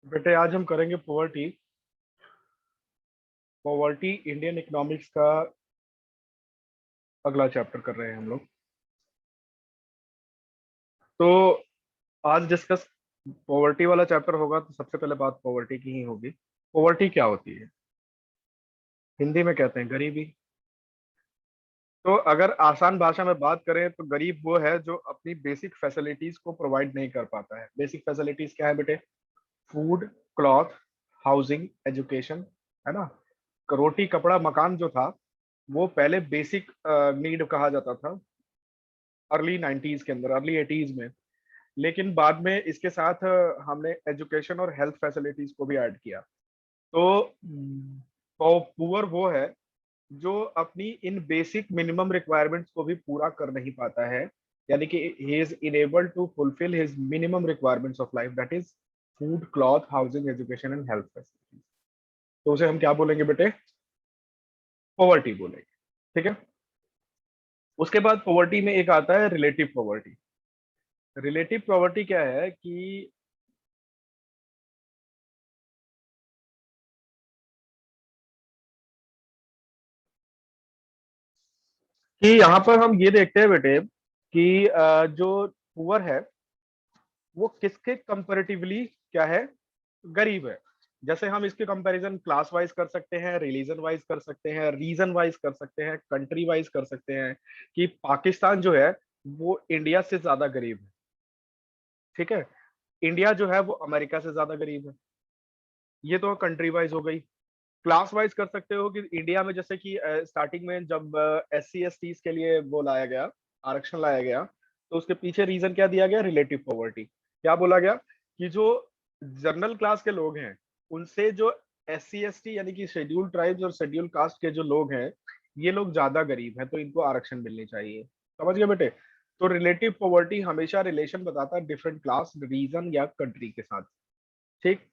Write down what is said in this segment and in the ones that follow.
बेटे आज हम करेंगे पॉवर्टी। पॉवर्टी इंडियन इकोनॉमिक्स का अगला चैप्टर कर रहे हैं हम लोग। तो आज डिस्कस पॉवर्टी वाला चैप्टर होगा, तो सबसे पहले बात पॉवर्टी की ही होगी। पॉवर्टी क्या होती है? हिंदी में कहते हैं गरीबी। तो अगर आसान भाषा में बात करें तो गरीब वो है जो अपनी बेसिक फैसिलिटीज को प्रोवाइड नहीं कर पाता है। बेसिक फैसिलिटीज क्या है बेटे? फूड, क्लॉथ, हाउसिंग, एजुकेशन, है ना। रोटी, कपड़ा, मकान जो था वो पहले बेसिक नीड कहा जाता था अर्ली 90s के अंदर, अर्ली 80s में। लेकिन बाद में इसके साथ हमने एजुकेशन और हेल्थ फैसिलिटीज को भी ऐड किया। तो पुअर वो है जो अपनी इन बेसिक मिनिमम रिक्वायरमेंट्स को भी पूरा कर नहीं पाता है, यानी कि he is enable to fulfil his minimum requirements of life, that is food, cloth, housing, education and health facilities. तो उसे हम क्या बोलेंगे बेटे? पॉवर्टी बोलेंगे। ठीक है। उसके बाद पॉवर्टी में एक आता है रिलेटिव पॉवर्टी। रिलेटिव पॉवर्टी क्या है कि यहाँ पर हम ये देखते हैं बेटे कि जो पुअर है वो किसके कंपैरेटिवली क्या है? गरीब है। जैसे हम इसके कंपैरिजन क्लास वाइज कर सकते हैं, रिलीजन वाइज कर सकते हैं, रीजन वाइज कर सकते हैं, कंट्री वाइज कर सकते हैं। कि पाकिस्तान जो है वो इंडिया से ज्यादा गरीब है। ठीक है। इंडिया जो है वो अमेरिका से ज्यादा गरीब है। ये तो कंट्री वाइज हो गई। क्लास वाइज कर सकते हो कि इंडिया में जैसे कि स्टार्टिंग में जब SC ST के लिए वो लाया गया, आरक्षण लाया गया, तो उसके पीछे रीजन क्या दिया गया? Relative poverty. क्या बोला गया कि जो जनरल क्लास के लोग हैं उनसे जो SC ST यानी कि शेड्यूल ट्राइब्स और शेड्यूल कास्ट के जो लोग हैं, ये लोग ज्यादा गरीब हैं, तो इनको आरक्षण मिलनी चाहिए। समझ गए बेटे? तो रिलेटिव पॉवर्टी हमेशा रिलेशन बताता है डिफरेंट क्लास, रीजन या कंट्री के साथ। ठीक।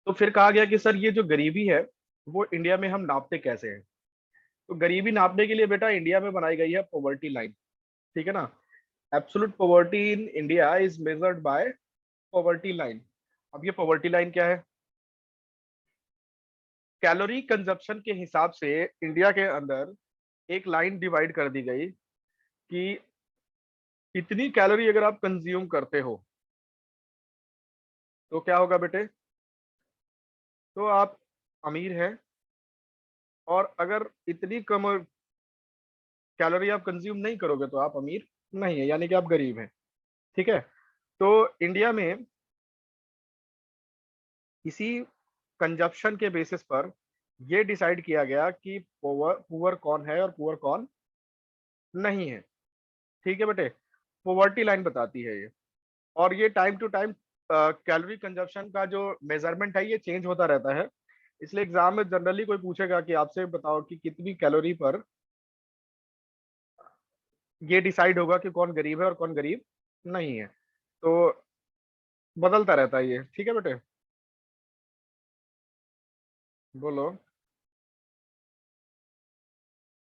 तो फिर कहा गया कि सर ये जो गरीबी है वो इंडिया में हम नापते कैसे हैं? तो गरीबी नापने के लिए बेटा इंडिया में बनाई गई है पॉवर्टी लाइन। ठीक है ना। Absolute poverty in India is measured by poverty line. अब ये पॉवर्टी लाइन क्या है? कैलोरी कंजप्शन के हिसाब से इंडिया के अंदर एक लाइन डिवाइड कर दी गई कि इतनी कैलोरी अगर आप कंज्यूम करते हो तो क्या होगा बेटे? तो आप अमीर हैं। और अगर इतनी कम कैलोरी आप कंज्यूम नहीं करोगे तो आप अमीर नहीं है, यानी कि आप गरीब हैं। ठीक है। तो इंडिया में इसी कंजप्शन के बेसिस पर ये डिसाइड किया गया कि पुअर पुअर कौन है और पुअर कौन नहीं है। ठीक है बेटे। पॉवर्टी लाइन बताती है ये। और ये time to time calorie consumption का जो मेजरमेंट है ये चेंज होता रहता है। इसलिए एग्जाम में जनरली कोई पूछेगा कि आपसे बताओ कि कितनी कैलोरी पर ये डिसाइड होगा कि कौन गरीब है और कौन गरीब नहीं है। तो बदलता रहता है ये। ठीक है बेटे। बोलो।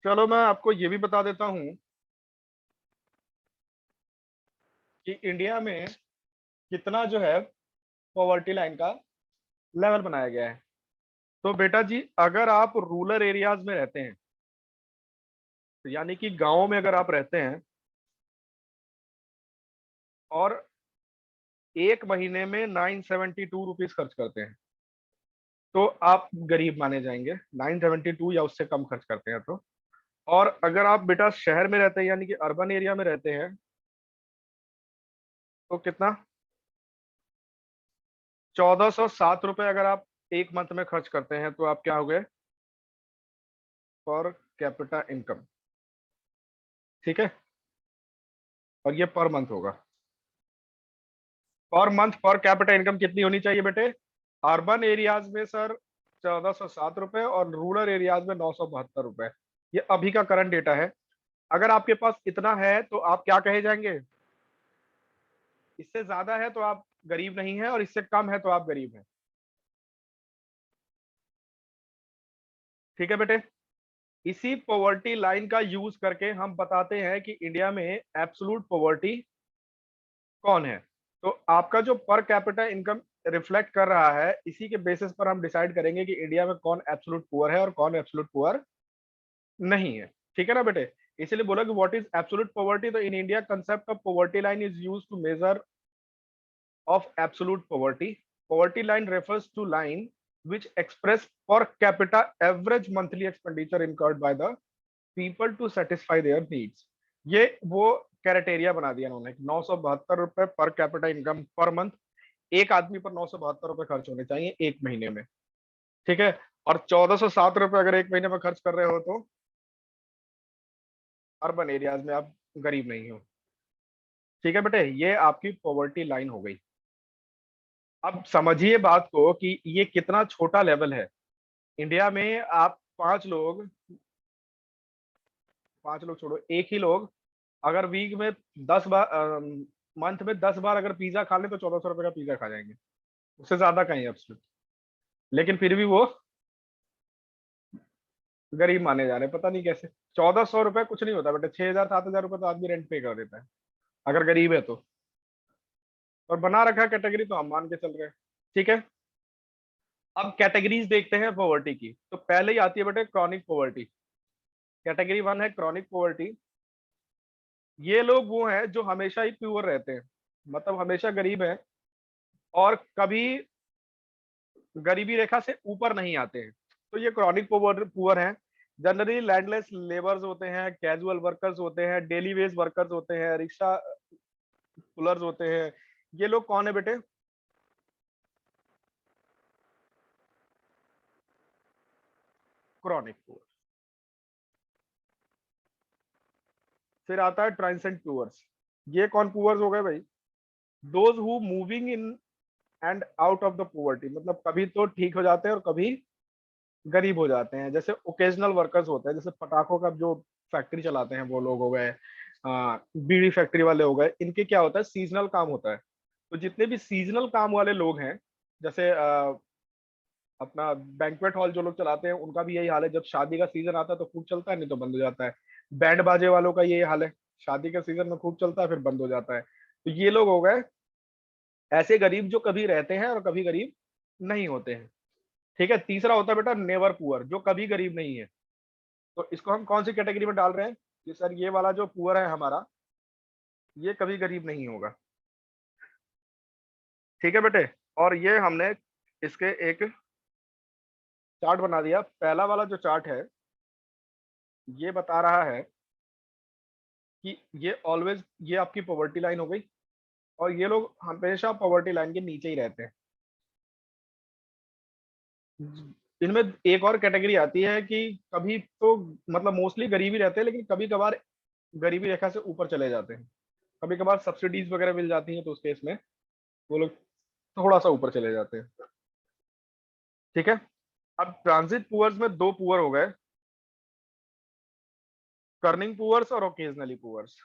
चलो मैं आपको ये भी बता देता हूँ कि इंडिया में कितना जो है पॉवर्टी लाइन का लेवल बनाया गया है। तो बेटा जी अगर आप रूरल एरियाज में रहते हैं, तो यानी कि गांवों में अगर आप रहते हैं और एक महीने में 972 रुपीज खर्च करते हैं, तो आप गरीब माने जाएंगे। 972 या उससे कम खर्च करते हैं तो। और अगर आप बेटा शहर में रहते हैं यानी कि अर्बन एरिया में रहते हैं, तो कितना? 1407 रुपए अगर आप एक मंथ में खर्च करते हैं तो आप क्या हो गए? Per capita income. ठीक है। और ये पर मंथ होगा। Per month per capita income कितनी होनी चाहिए बेटे? अर्बन एरियाज में सर 1407 रुपए और रूरल एरियाज में 972 रुपए। ये अभी का करंट डेटा है। अगर आपके पास इतना है तो आप क्या कहे जाएंगे? इससे ज्यादा है तो आप गरीब नहीं है, और इससे कम है तो आप गरीब हैं। ठीक है बेटे। इसी पॉवर्टी लाइन का यूज करके हम बताते हैं कि इंडिया में एब्सोलूट पॉवर्टी कौन है। तो आपका जो पर कैपिटा इनकम रिफ्लेक्ट कर रहा है, इसी के बेसिस पर हम डिसाइड करेंगे कि इंडिया में कौन एब्सोल्यूट पुअर है और कौन एब्सोल्यूट पुअर नहीं है। ठीक है ना बेटे? इसलिए बोला कि व्हाट इज एब्सोल्यूट पॉवर्टी। तो in India concept of poverty line is used to measure of absolute poverty. Poverty line refers to line which express per capita average monthly expenditure incurred by the people to satisfy their needs. ये वो criteria बना दिया उन्होंने, 972 रुपए per capita income per month, एक आदमी पर 972 रुपए खर्च होने चाहिए एक महीने में। ठीक है? और 1407 रुपए अगर एक महीने में खर्च कर रहे हो तो अर्बन एरियाज में आप गरीब नहीं हो। ठीक है बेटे, ये आपकी पॉवर्टी लाइन हो गई। अब समझिए बात को कि ये कितना छोटा लेवल है। इंडिया में आप पांच लोग छोड़ो, एक ही लोग अगर वीक में 10 बार, मंथ में 10 बार अगर पिज्जा खा ले तो 1400 रुपए का पिज्जा खा जाएंगे, उससे ज्यादा कहीं एब्सोल्यूट। लेकिन फिर भी वो गरीब माने जा रहे हैं, पता नहीं कैसे। 1400 रुपए कुछ नहीं होता बेटा, 6000 7000 रुपए तो आदमी रेंट पे कर देता है अगर गरीब है तो। और बना रखा कैटेगरी तो हम मान के चल रहे हैं। ठीक है, अब कैटेगरीज देखते हैं पॉवर्टी की। तो पहले ही आती है बेटे क्रॉनिक पॉवर्टी। कैटेगरी 1 है क्रॉनिक पॉवर्टी। ये लोग वो हैं जो हमेशा ही प्योर रहते हैं, मतलब हमेशा गरीब हैं और कभी गरीबी रेखा से ऊपर नहीं आते हैं, तो ये क्रॉनिक पुअर हैं। जनरली लैंडलेस लेबर्स होते हैं, कैजुअल वर्कर्स होते हैं, डेली वेज वर्कर्स होते हैं, रिक्शा पुलर्स होते हैं। ये लोग कौन है बेटे? Chronic poor. फिर आता है ट्रांसेंट पुअर्स। ये कौन पुअर्स हो गए भाई? Those who moving in and out of the poverty, मतलब कभी तो ठीक हो जाते हैं और कभी गरीब हो जाते हैं। जैसे ओकेजनल वर्कर्स होते हैं, जैसे पटाखों का जो फैक्ट्री चलाते हैं वो लोग हो गए, बीड़ी फैक्ट्री वाले हो गए। इनके क्या होता है, सीजनल काम होता है। तो जितने भी सीजनल काम वाले लोग हैं, जैसे अपना बैंक्वेट हॉल जो लोग चलाते हैं उनका भी यही हाल है, जब शादी का सीजन आता है तो खूब चलता है, नहीं तो बंद हो जाता है। बैंड बाजे वालों का यही हाल है, शादी के सीजन में खूब चलता है फिर बंद हो जाता है। तो ये लोग हो गए ऐसे गरीब जो कभी रहते हैं और कभी गरीब नहीं होते हैं। ठीक है, तीसरा होता है बेटा नेवर पुअर, जो कभी गरीब नहीं है। तो इसको हम कौन सी कैटेगरी में डाल रहे हैं कि सर ये वाला जो पुअर है हमारा, ये कभी गरीब नहीं होगा। ठीक है बेटे, और ये हमने इसके एक चार्ट बना दिया। पहला वाला जो चार्ट है ये बता रहा है कि ये ऑलवेज, ये आपकी पॉवर्टी लाइन हो गई और ये लोग हमेशा पॉवर्टी लाइन के नीचे ही रहते हैं। इनमें एक और कैटेगरी आती है कि कभी तो मतलब मोस्टली गरीबी रहते हैं, लेकिन कभी कभार गरीबी रेखा से ऊपर चले जाते हैं। कभी कभार सब्सिडीज वगैरह मिल जाती हैं तो उस केस में वो लोग थोड़ा सा ऊपर चले जाते हैं। ठीक है, अब ट्रांजिट पुअर्स में दो पुअर हो गए, कर्निंग पुअर्स और ओकेजनली पुअर्स।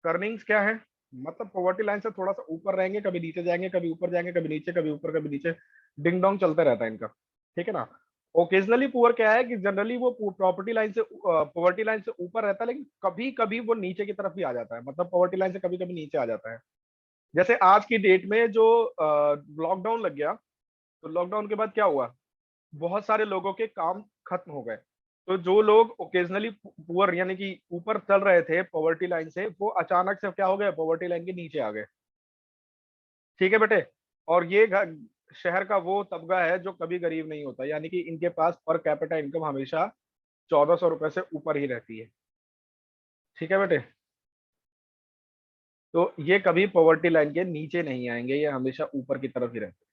कर्निंग्स क्या है, मतलब पॉवर्टी लाइन से थोड़ा सा ऊपर रहेंगे, कभी नीचे जाएंगे, कभी ऊपर जाएंगे, कभी नीचे, कभी ऊपर, कभी नीचे, डिंग डोंग चलता रहता है इनका। ठीक है ना? ओकेजनली पुअर क्या है कि जनरली वो प्रॉपर्टी लाइन से पॉवर्टी लाइन से ऊपर रहता है, लेकिन कभी कभी वो नीचे की तरफ भी आ जाता है, मतलब पॉवर्टी लाइन से कभी कभी नीचे आ जाता है। जैसे आज की डेट में जो लॉकडाउन लग गया, तो लॉकडाउन के बाद क्या हुआ, बहुत सारे लोगों के काम खत्म हो गए। तो जो लोग ओकेजनली पुअर यानी कि ऊपर चल रहे थे पॉवर्टी लाइन से, वो अचानक से क्या हो गए, पॉवर्टी लाइन के नीचे आ गए। ठीक है बेटे, और ये शहर का वो तबका है जो कभी गरीब नहीं होता, यानी कि इनके पास पर कैपिटा इनकम हमेशा 1400 रुपए से ऊपर ही रहती है। ठीक है बेटे, तो ये कभी पॉवर्टी लाइन के नीचे नहीं आएंगे, ये हमेशा ऊपर की तरफ ही रहते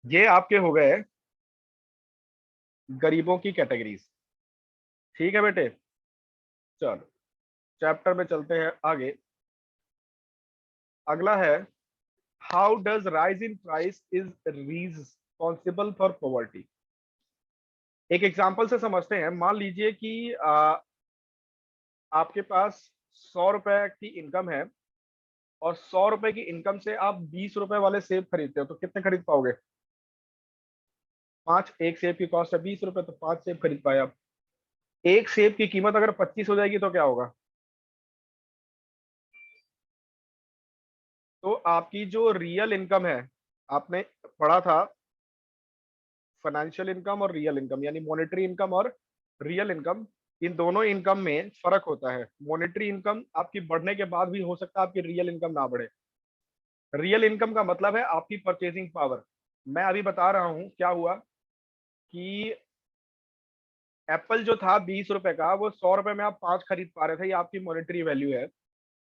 हैं। ये आपके हो गए गरीबों की कैटेगरीज। ठीक है बेटे, चलो चैप्टर में चलते हैं आगे। अगला है how does rise in price is responsible for poverty. एक एग्जांपल से समझते हैं। मान लीजिए कि आपके पास 100 रुपए की इनकम है और 100 रुपए की इनकम से आप 20 रुपए वाले सेब खरीदते हो, तो कितने खरीद पाओगे? 5। एक सेब की कॉस्ट है 20 रुपए, तो 5 सेब खरीद पाए आप। एक सेब की कीमत अगर 25 हो जाएगी तो क्या होगा? तो आपकी जो रियल इनकम है, आपने पढ़ा था फाइनेंशियल इनकम और रियल इनकम, यानी मॉनेटरी इनकम और रियल इनकम, इन दोनों इनकम में फर्क होता है। मॉनेटरी इनकम आपकी बढ़ने के बाद भी हो सकता है आपकी रियल इनकम ना बढ़े। रियल इनकम का मतलब है आपकी परचेजिंग पावर। मैं अभी बता रहा हूं क्या हुआ कि एप्पल जो था 20 रुपए का, वो 100 रुपए में आप 5 खरीद पा रहे थे, ये आपकी मॉनेटरी वैल्यू है।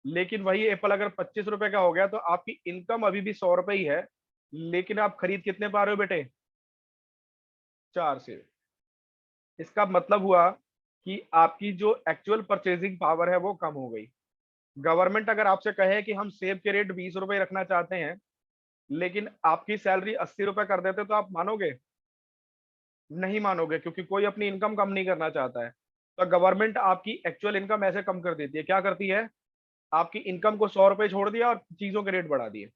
लेकिन वही एप्पल अगर 25 रुपए का हो गया तो आपकी इनकम अभी भी 100 रुपए ही है, लेकिन आप खरीद कितने पा रहे हो बेटे? 4 से। इसका मतलब हुआ कि आपकी जो एक्चुअल परचेजिंग पावर है वो कम हो गई। गवर्नमेंट अगर आपसे कहे कि हम सेब के रेट 20 रुपए रखना चाहते हैं, लेकिन आपकी सैलरी 80 रुपए कर देते, तो आप मानोगे? नहीं मानोगे, क्योंकि कोई अपनी इनकम कम नहीं करना चाहता है। तो गवर्नमेंट आपकी एक्चुअल इनकम ऐसे कम कर देती है। क्या करती है? आपकी इनकम को 100 रुपए छोड़ दिया और चीजों के रेट बढ़ा दिए।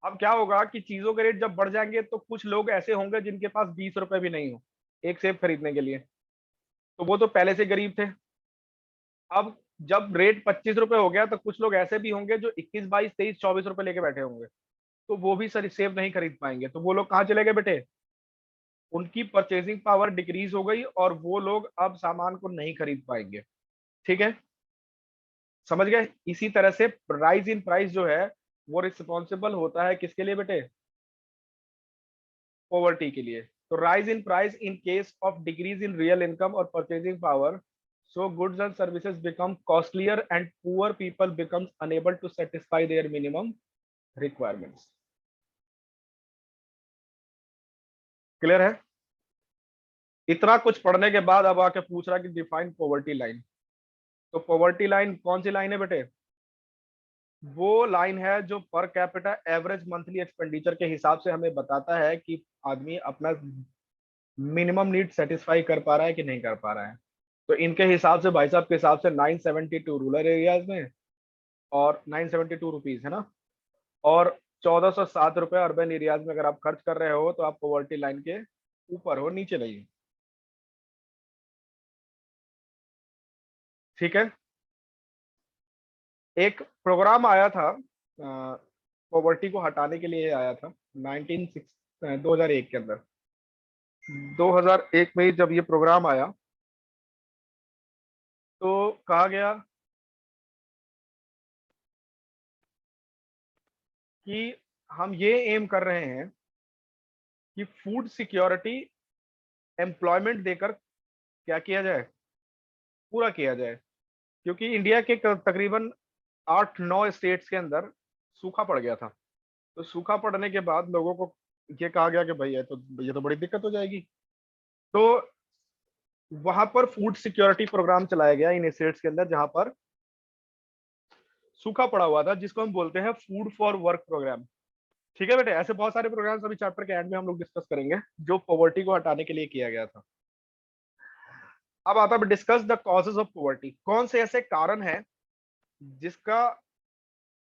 अब क्या होगा कि चीजों के रेट जब बढ़ जाएंगे तो कुछ लोग ऐसे होंगे जिनके पास 20 रुपए भी नहीं हो एक सेब खरीदने के लिए, तो वो तो पहले से गरीब थे। अब जब रेट 25 रुपए हो गया तो कुछ लोग ऐसे भी होंगे जो 21, 22, 23, 24 रुपए लेके बैठे होंगे, तो वो भी सर सेब नहीं खरीद पाएंगे। तो वो लोग कहाँ चले गए बेटे? उनकी परचेजिंग पावर डिक्रीज हो गई और वो लोग अब सामान को नहीं खरीद पाएंगे। ठीक है, समझ गए? इसी तरह से राइज इन प्राइस जो है वो रिस्पॉन्सिबल होता है किसके लिए बेटे? पॉवर्टी के लिए। तो rise in price in case of decrease in real income और purchasing power, so goods and services become costlier and poor people becomes unable to satisfy their minimum requirements। Clear है? इतना कुछ पढ़ने के बाद अब आके पूछ रहा कि डिफाइन पॉवर्टी लाइन। तो पॉवर्टी लाइन कौन सी लाइन है बेटे? वो लाइन है जो per capita average monthly expenditure के हिसाब से हमें बताता है कि आदमी अपना मिनिमम नीड सेटिस्फाई कर पा रहा है कि नहीं कर पा रहा है। तो इनके हिसाब से, भाई साहब के हिसाब से 972 रूरल एरियाज में, और 972 रुपीज है ना, और 1407 रुपए अर्बन एरियाज में अगर आप खर्च कर रहे हो तो आप पॉवर्टी लाइन के ऊपर हो, नीचे नहीं। ठीक है। एक प्रोग्राम आया था पॉवर्टी को हटाने के लिए आया था 2001 के अंदर। 2001 में जब ये प्रोग्राम आया तो कहा गया कि हम ये एम कर रहे हैं कि फूड सिक्योरिटी एम्प्लॉयमेंट देकर क्या किया जाए? पूरा किया जाए। क्योंकि इंडिया के तकरीबन 8-9 स्टेट्स के अंदर सूखा पड़ गया था। तो सूखा पड़ने के बाद लोगों को ये कहा गया कि भाई ये तो बड़ी दिक्कत हो जाएगी। तो वहां पर फूड सिक्योरिटी प्रोग्राम चलाया गया इन स्टेट्स के अंदर जहां पर सूखा पड़ा हुआ था, जिसको हम बोलते हैं फूड फॉर वर्क प्रोग्राम। ठीक है बेटे, ऐसे बहुत सारे प्रोग्राम्स अभी चैप्टर के एंड में हम लोग डिस्कस करेंगे जो पॉवर्टी को हटाने के लिए किया गया था। अब आता है discuss the causes of poverty. कौन से ऐसे कारण हैं जिसका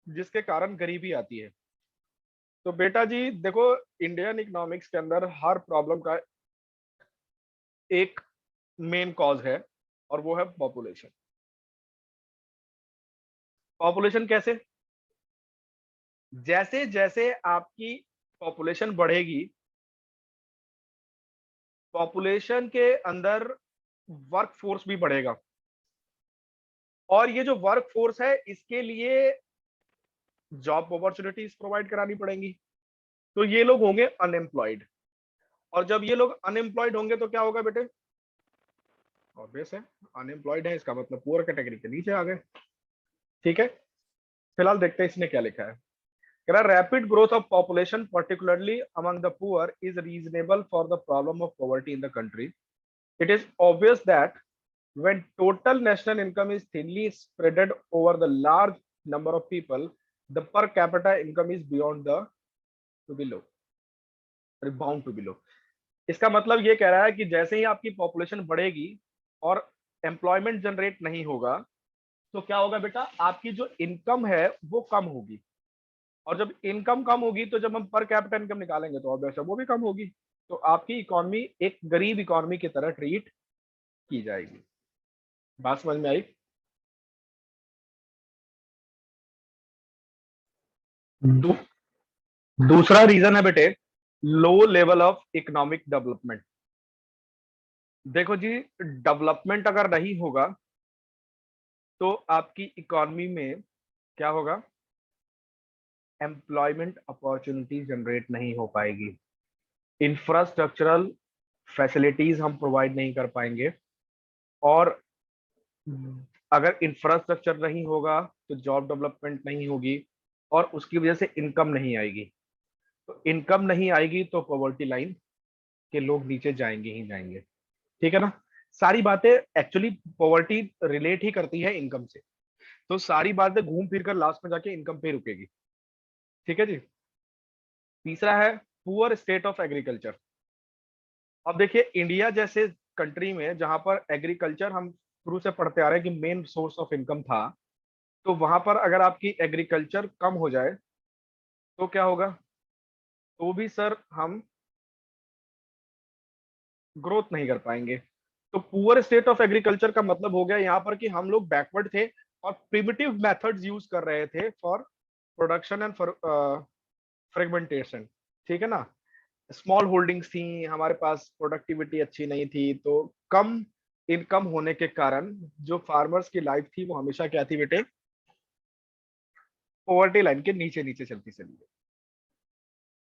जिसके कारण गरीबी आती है? तो बेटा जी देखो, इंडियन इकोनॉमिक्स के अंदर हर प्रॉब्लम का एक मेन कॉज है, और वो है पॉपुलेशन। पॉपुलेशन कैसे? जैसे जैसे आपकी पॉपुलेशन बढ़ेगी, पॉपुलेशन के अंदर वर्क फोर्स भी बढ़ेगा, और ये जो वर्क फोर्स है इसके लिए जॉब अपॉर्चुनिटीज प्रोवाइड करानी पड़ेंगी। तो ये लोग होंगे अनएम्प्लॉयड, और जब ये लोग अनएम्प्लॉयड होंगे तो क्या होगा बेटे? ऑब्वियस है, अनएम्प्लॉयड है इसका मतलब पुअर कैटेगरी के नीचे आ गए। ठीक है, फिलहाल देखते हैं इसने क्या लिखा है। कह रहा rapid growth of population particularly among the poor is reasonable for the problem of poverty in the country. It is obvious that when total national income is thinly spreaded over the large number of people, the per capita income is beyond the to be low, bound to be low। इसका मतलब ये कह रहा है कि जैसे ही आपकी population बढ़ेगी और एम्प्लॉयमेंट जनरेट नहीं होगा, तो क्या होगा बेटा? आपकी जो इनकम है वो कम होगी, और जब इनकम कम होगी तो जब हम पर कैपिटा इनकम निकालेंगे तो ऑब्वियस है वो भी कम होगी। तो आपकी इकोनॉमी एक गरीब इकोनॉमी की तरह ट्रीट की जाएगी। बात समझ में आई? दू, दूसरा रीजन है बेटे, low level of economic development. देखो जी, डेवलपमेंट अगर नहीं होगा तो आपकी इकोनॉमी में क्या होगा, एम्प्लॉयमेंट अपॉर्चुनिटी जनरेट नहीं हो पाएगी, इंफ्रास्ट्रक्चरल फैसिलिटीज हम प्रोवाइड नहीं कर पाएंगे, और अगर इंफ्रास्ट्रक्चर नहीं होगा तो जॉब डेवलपमेंट नहीं होगी, और उसकी वजह से इनकम नहीं आएगी। तो इनकम नहीं आएगी तो पॉवर्टी लाइन के लोग नीचे जाएंगे ही जाएंगे। ठीक है ना, सारी बातें एक्चुअली पॉवर्टी रिलेट ही करती है इनकम से, तो सारी बातें घूम फिर कर लास्ट में जाके इनकम पे रुकेगी। ठीक है जी। तीसरा है पुअर स्टेट ऑफ एग्रीकल्चर। अब देखिए, इंडिया जैसे कंट्री में जहां पर एग्रीकल्चर हम शुरू से पढ़ते आ रहे हैं कि मेन सोर्स ऑफ इनकम था, तो वहां पर अगर आपकी एग्रीकल्चर कम हो जाए तो क्या होगा, तो भी सर हम ग्रोथ नहीं कर पाएंगे। तो पुअर स्टेट ऑफ एग्रीकल्चर का मतलब हो गया यहाँ पर कि हम लोग बैकवर्ड थे और प्रिमिटिव मेथड्स यूज कर रहे थे for production and for fragmentation. ठीक है ना, स्मॉल होल्डिंग्स थी हमारे पास, प्रोडक्टिविटी अच्छी नहीं थी, तो कम इनकम होने के कारण जो फार्मर्स की लाइफ थी वो हमेशा क्या थी बेटे, पॉवर्टी लाइन के नीचे नीचे चलती चली गई।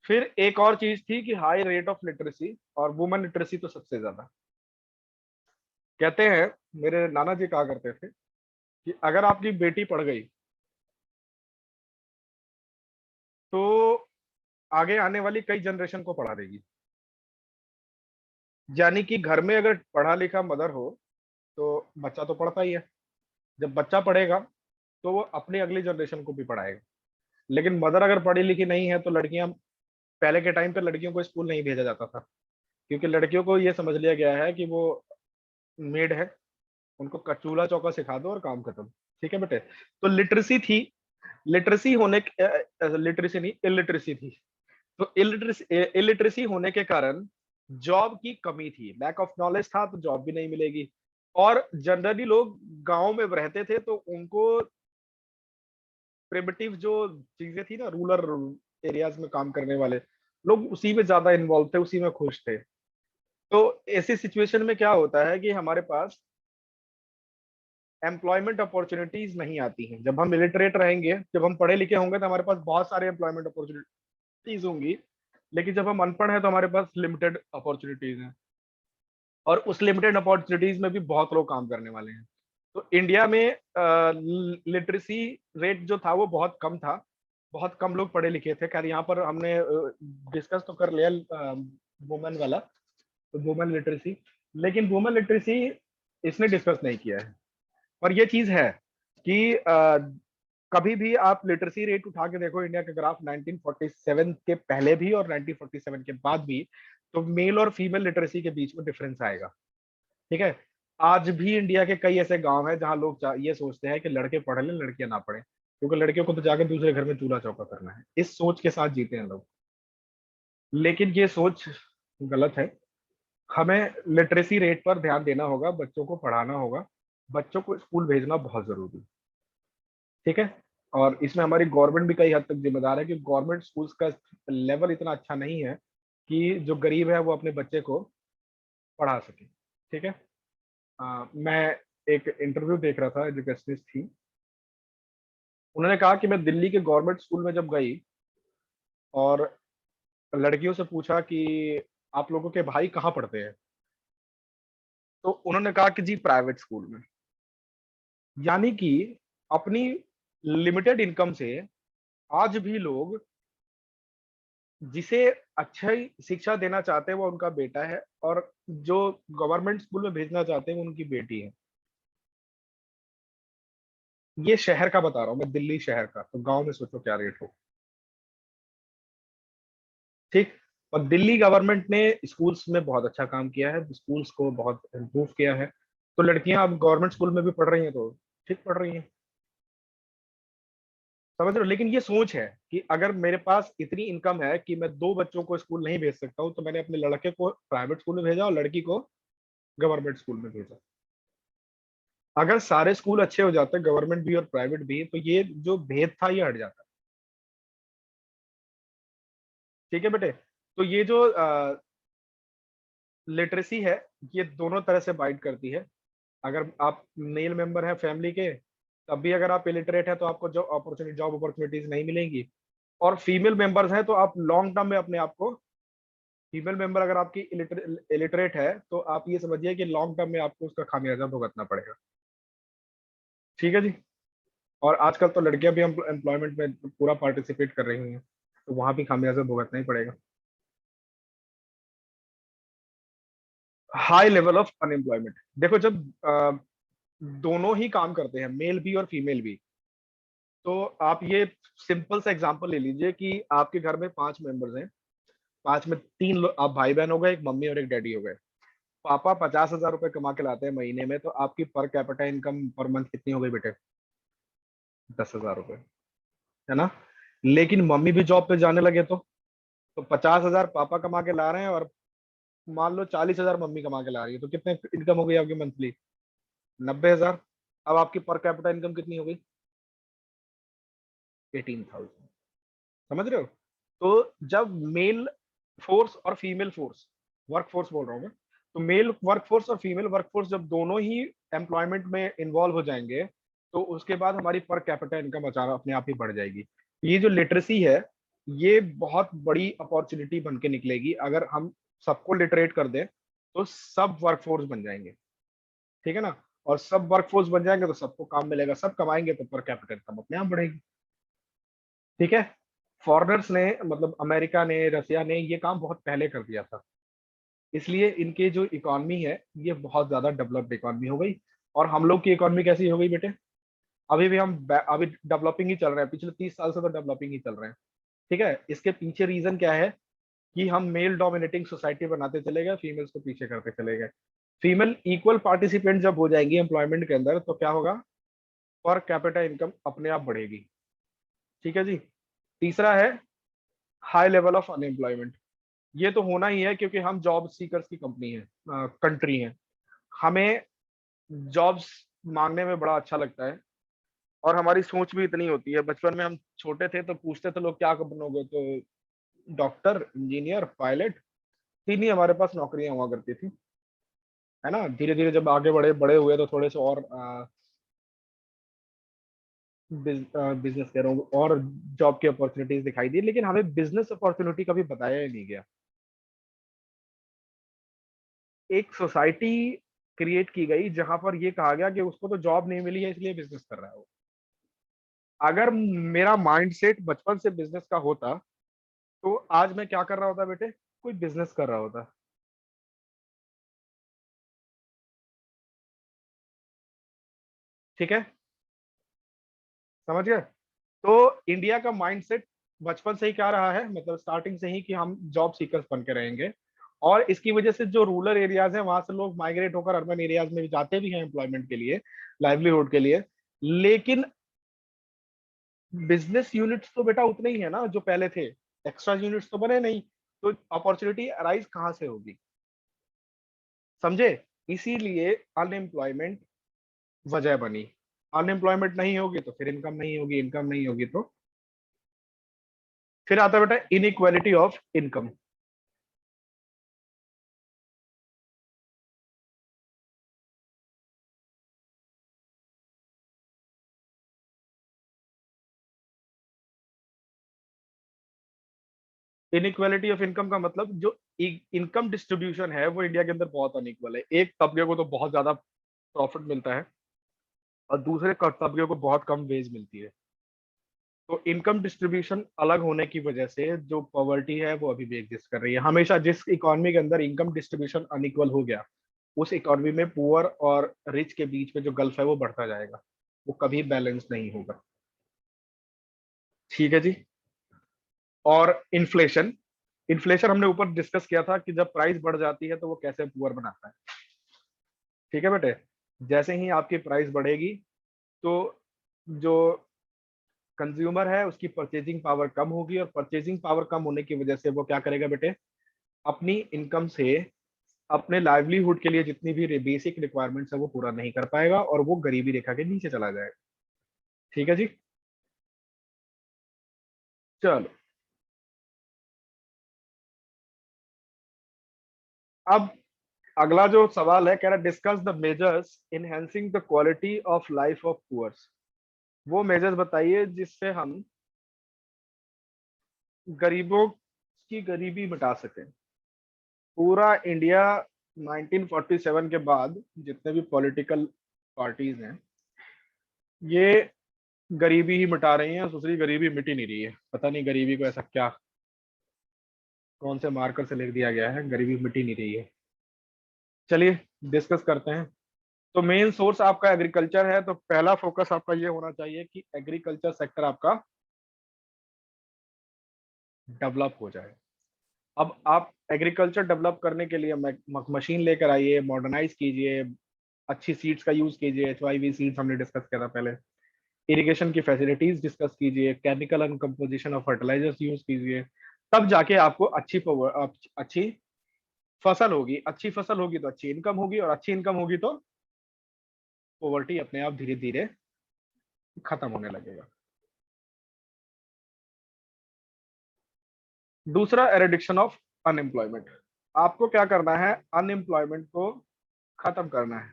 फिर एक और चीज थी कि हाई रेट ऑफ लिटरेसी, और वुमेन लिटरेसी तो सबसे ज्यादा। कहते हैं, मेरे नाना जी कहा करते थे कि अगर आपकी बेटी पढ़ गई तो आगे आने वाली कई जनरेशन को पढ़ा देगी। यानी कि घर में अगर पढ़ा लिखा मदर हो तो बच्चा तो पढ़ता ही है, जब बच्चा पढ़ेगा तो वो अपनी अगली जनरेशन को भी पढ़ाएगा। लेकिन मदर अगर पढ़ी लिखी नहीं है तो लड़कियां, पहले के टाइम पे लड़कियों को स्कूल नहीं भेजा जाता था, क्योंकि लड़कियों को ये समझ लिया गया है कि वो मेड है, उनको चूल्हा चौका सिखा दो और काम खत्म। ठीक है बेटे, तो लिटरेसी थी, लिटरेसी होने, लिटरेसी नहीं इलिटरेसी थी। तो इलिटरेसी होने के कारण जॉब की कमी थी, लैक ऑफ नॉलेज था तो जॉब भी नहीं मिलेगी। और जनरली लोग गांव में रहते थे तो उनको प्रिमिटिव जो चीजें थी ना, रूरल एरियाज में काम करने वाले लोग उसी में ज्यादा इन्वॉल्व थे, उसी में खुश थे। तो ऐसी सिचुएशन में क्या होता है कि हमारे पास एम्प्लॉयमेंट अपॉर्चुनिटीज नहीं आती हैं। जब हम इलिटरेट रहेंगे, जब हम पढ़े लिखे होंगे तो हमारे पास बहुत सारे एम्प्लॉयमेंट अपॉर्चुनिटीज होंगी, लेकिन जब हम अनपढ़ हैं तो हमारे पास लिमिटेड अपॉर्चुनिटीज हैं, और उस लिमिटेड अपॉर्चुनिटीज में भी बहुत लोग काम करने वाले हैं। तो इंडिया में लिटरेसी रेट जो था वो बहुत कम था, बहुत कम लोग पढ़े लिखे थे। खैर यहाँ पर हमने डिस्कस तो कर लिया वुमेन वाला, तो वुमेन लिटरेसी, लेकिन वुमेन लिटरेसी इसने डिस्कस नहीं किया है। और ये चीज है कि कभी भी आप लिटरेसी रेट उठा के देखो इंडिया का ग्राफ 1947 के पहले भी और 1947 के बाद भी, तो मेल और फीमेल लिटरेसी के बीच में डिफरेंस आएगा। ठीक है, आज भी इंडिया के कई ऐसे गांव हैं जहां लोग ये सोचते हैं कि लड़के पढ़ लें लड़कियां ना पढ़े, क्योंकि लड़कियों को तो जाकर दूसरे घर में चूल्हा चौका करना है, इस सोच के साथ जीते हैं लोग। लेकिन ये सोच गलत है। हमें लिटरेसी रेट पर ध्यान देना होगा, बच्चों को पढ़ाना होगा, बच्चों को स्कूल भेजना बहुत जरूरी है। ठीक है, और इसमें हमारी गवर्नमेंट भी कई हद तक जिम्मेदार है कि गवर्नमेंट स्कूल्स का लेवल इतना अच्छा नहीं है कि जो गरीब है वो अपने बच्चे को पढ़ा सके। ठीक है, मैं एक इंटरव्यू देख रहा था, एजुकेशनिस्ट थी, उन्होंने कहा कि मैं दिल्ली के गवर्नमेंट स्कूल में जब गई और लड़कियों से पूछा कि आप लोगों के भाई कहाँ पढ़ते हैं, तो उन्होंने कहा कि जी प्राइवेट स्कूल में। यानी कि अपनी लिमिटेड इनकम से आज भी लोग जिसे अच्छा ही शिक्षा देना चाहते हैं वो उनका बेटा है, और जो गवर्नमेंट स्कूल में भेजना चाहते हैं वो उनकी बेटी है। ये शहर का बता रहा हूँ मैं, दिल्ली शहर का, तो गांव में सोचो क्या रेट हो। ठीक, और दिल्ली गवर्नमेंट ने स्कूल्स में बहुत अच्छा काम किया है, स्कूल्स को बहुत इम्प्रूव किया है, तो लड़कियां अब गवर्नमेंट स्कूल में भी पढ़ रही हैं, तो ठीक पढ़ रही हैं। समझ रहे हो, लेकिन ये सोच है कि अगर मेरे पास इतनी इनकम है कि मैं दो बच्चों को स्कूल नहीं भेज सकता हूँ, तो मैंने अपने लड़के को प्राइवेट स्कूल में भेजा और लड़की को गवर्नमेंट स्कूल में भेजा। अगर सारे स्कूल अच्छे हो जाते, गवर्नमेंट भी और प्राइवेट भी, तो ये जो भेद था ये हट जाता। ठीक है बेटे। तो ये जो लिटरेसी है, ये दोनों तरह से बाइट करती है। अगर आप मेल मेंबर हैं फैमिली के, तब भी अगर आप इलिटरेट है तो आपको जॉब अपॉर्चुनिटीज नहीं मिलेंगी। और फीमेल मेंबर्स हैं तो आप लॉन्ग टर्म में अपने आप को, फीमेल मेंबर अगर आपकी इलिटरेट है तो आप ये समझिए कि लॉन्ग टर्म में आपको उसका खामियाजा भुगतना पड़ेगा। ठीक है जी। और आजकल तो लड़कियां भी एम्प्लॉयमेंट में पूरा पार्टिसिपेट कर रही हैं, तो वहां भी खामियाजा भुगतना ही पड़ेगा। हाई लेवल ऑफ अनएम्प्लॉयमेंट, देखो जब दोनों ही काम करते हैं, मेल भी और फीमेल भी, तो आप ये सिंपल सा एग्जांपल ले लीजिए कि आपके घर में 5 मेंबर्स हैं, 5 में 3 आप भाई बहन हो गए, एक मम्मी और एक डैडी हो गए। पापा 50,000 रुपए कमा के लाते हैं महीने में, तो आपकी per capita income per month कितनी हो गई बेटे? 10,000 रुपए, है ना। लेकिन मम्मी भी जॉब पे जाने लगे तो 50,000 पापा कमा के ला रहे हैं, और मान लो 40,000 मम्मी कमा के ला रही है, तो कितने इनकम हो गई आपकी मंथली? 90,000। अब आपकी पर कैपिटा इनकम कितनी हो गई? 18,000। समझ रहे हो? तो जब मेल फोर्स और फीमेल फोर्स, वर्क फोर्स बोल रहा हूँ मैं, तो मेल वर्क फोर्स और फीमेल वर्क फोर्स जब दोनों ही एम्प्लॉयमेंट में इन्वॉल्व हो जाएंगे, तो उसके बाद हमारी पर कैपिटा इनकम अचानक अपने आप ही बढ़ जाएगी। ये जो लिटरेसी है, ये बहुत बड़ी अपॉर्चुनिटी बन के निकलेगी अगर हम सबको लिटरेट कर दें, तो सब वर्क फोर्स बन जाएंगे। ठीक है ना। और सब वर्क फोर्स बन जाएंगे तो सबको काम मिलेगा, सब कमाएंगे तो पर कैपिटा इनकम अपने आप बढ़ेगी। ठीक है। फॉरेनर्स ने, मतलब अमेरिका ने, रसिया ने ये काम बहुत पहले कर दिया था, इसलिए इनके जो इकोनॉमी है ये बहुत ज्यादा डेवलप्ड इकोनॉमी हो गई। और हम लोग की इकोनॉमी कैसी हो गई बेटे? अभी भी हम अभी डेवलपिंग ही चल रहे हैं, पिछले 30 साल से तो डेवलपिंग ही चल रहे हैं। ठीक है। इसके पीछे रीजन क्या है कि हम मेल डोमिनेटिंग सोसाइटी बनाते चले गए, फीमेल्स को पीछे करते चले गए। फीमेल इक्वल पार्टिसिपेंट जब हो जाएंगी एम्प्लॉयमेंट के अंदर, तो क्या होगा? पर कैपिटा इनकम अपने आप बढ़ेगी। ठीक है जी। तीसरा है हाई लेवल ऑफ अनएम्प्लॉयमेंट। ये तो होना ही है क्योंकि हम जॉब सीकर्स की कंपनी है, कंट्री है। हमें जॉब्स मांगने में बड़ा अच्छा लगता है, और हमारी सोच भी इतनी होती है। बचपन में हम छोटे थे तो पूछते थे लोग क्या बनोगे, तो डॉक्टर, इंजीनियर, पायलट, तीन ही हमारे पास नौकरियां हुआ करती थी, है ना। धीरे धीरे जब आगे बड़े बड़े हुए तो थोड़े से और बिजनेस कह रहा हूँ, और जॉब की अपॉर्चुनिटीज दिखाई दी, लेकिन हमें बिजनेस अपॉर्चुनिटी कभी बताया ही नहीं गया। एक सोसाइटी क्रिएट की गई जहां पर ये कहा गया कि उसको तो जॉब नहीं मिली है इसलिए बिजनेस कर रहा है वो। अगर मेरा माइंडसेट बचपन से बिजनेस का होता, तो आज मैं क्या कर रहा होता बेटे? कोई बिजनेस कर रहा होता। ठीक है। समझ गए? तो इंडिया का माइंडसेट बचपन से ही क्या रहा है, मतलब स्टार्टिंग से ही, कि हम जॉब सीकर्स बन के रहेंगे। और इसकी वजह से जो रूरल एरियाज हैं वहां से लोग माइग्रेट होकर अर्बन एरियाज में भी जाते भी हैं एम्प्लॉयमेंट के लिए, लाइवलीहुड के लिए। लेकिन बिजनेस यूनिट्स तो बेटा उतने ही है ना जो पहले थे, एक्स्ट्रा यूनिट्स तो बने नहीं। तो अपॉर्चुनिटी अराइज कहाँ से होगी? समझे? इसीलिए अनएम्प्लॉयमेंट वजह बनी। अनएम्प्लॉयमेंट नहीं होगी तो फिर इनकम नहीं होगी, इनकम नहीं होगी तो फिर आता है बेटा inequality of income. Inequality of income का मतलब, जो इनकम डिस्ट्रीब्यूशन है वो इंडिया के अंदर बहुत अनइक्वल है। एक तबके को तो बहुत ज्यादा प्रॉफिट मिलता है, और दूसरे तबके को बहुत कम वेज मिलती है। तो इनकम डिस्ट्रीब्यूशन अलग होने की वजह से जो पॉवर्टी है वो अभी भी एग्जिस्ट कर रही है। हमेशा जिस इकोनॉमी के अंदर इनकम डिस्ट्रीब्यूशन अनइक्वल हो गया, उस इकोनॉमी में पुअर और रिच के बीच में जो गल्फ है वो बढ़ता जाएगा, वो कभी बैलेंस नहीं होगा। ठीक है जी। और इन्फ्लेशन, इन्फ्लेशन हमने ऊपर डिस्कस किया था कि जब प्राइस बढ़ जाती है तो वो कैसे पुअर बनाता है। ठीक है बेटे। जैसे ही आपकी प्राइस बढ़ेगी, तो जो कंज्यूमर है उसकी परचेजिंग पावर कम होगी, और परचेजिंग पावर कम होने की वजह से वो क्या करेगा बेटे? अपनी इनकम से अपने लाइवलीहुड के लिए जितनी भी बेसिक रिक्वायरमेंट्स है वो पूरा नहीं कर पाएगा, और वो गरीबी रेखा के नीचे चला जाएगा। ठीक है जी। चलो। अब अगला जो सवाल है, कह रहा discuss the measures enhancing the quality of life of poors. वो मेजर्स बताइए जिससे हम गरीबों की गरीबी मिटा सकें। पूरा इंडिया 1947 के बाद जितने भी पॉलिटिकल पार्टीज हैं, ये गरीबी ही मिटा रही हैं, दूसरी गरीबी मिट ही नहीं रही है। पता नहीं गरीबी को ऐसा क्या, कौन से मार्कर से लिख दिया गया है, गरीबी मिट ही नहीं रही है। चलिए डिस्कस करते हैं। तो मेन सोर्स आपका एग्रीकल्चर है, तो पहला फोकस आपका ये होना चाहिए कि एग्रीकल्चर सेक्टर आपका डेवलप हो जाए। अब आप एग्रीकल्चर डेवलप करने के लिए मशीन लेकर आइए, मॉडर्नाइज कीजिए, अच्छी सीड्स का यूज कीजिए, HYV सीड्स हमने डिस्कस किया था पहले। इरिगेशन की फैसिलिटीज डिस्कस कीजिए, chemical and composition of fertilizers use कीजिए, तब जाके आपको अच्छी फसल होगी। अच्छी फसल होगी तो अच्छी इनकम होगी, और अच्छी इनकम होगी तो पॉवर्टी अपने आप धीरे धीरे खत्म होने लगेगा। दूसरा, एरिडिक्शन ऑफ अनएम्प्लॉयमेंट। आपको क्या करना है, अनएम्प्लॉयमेंट को खत्म करना है।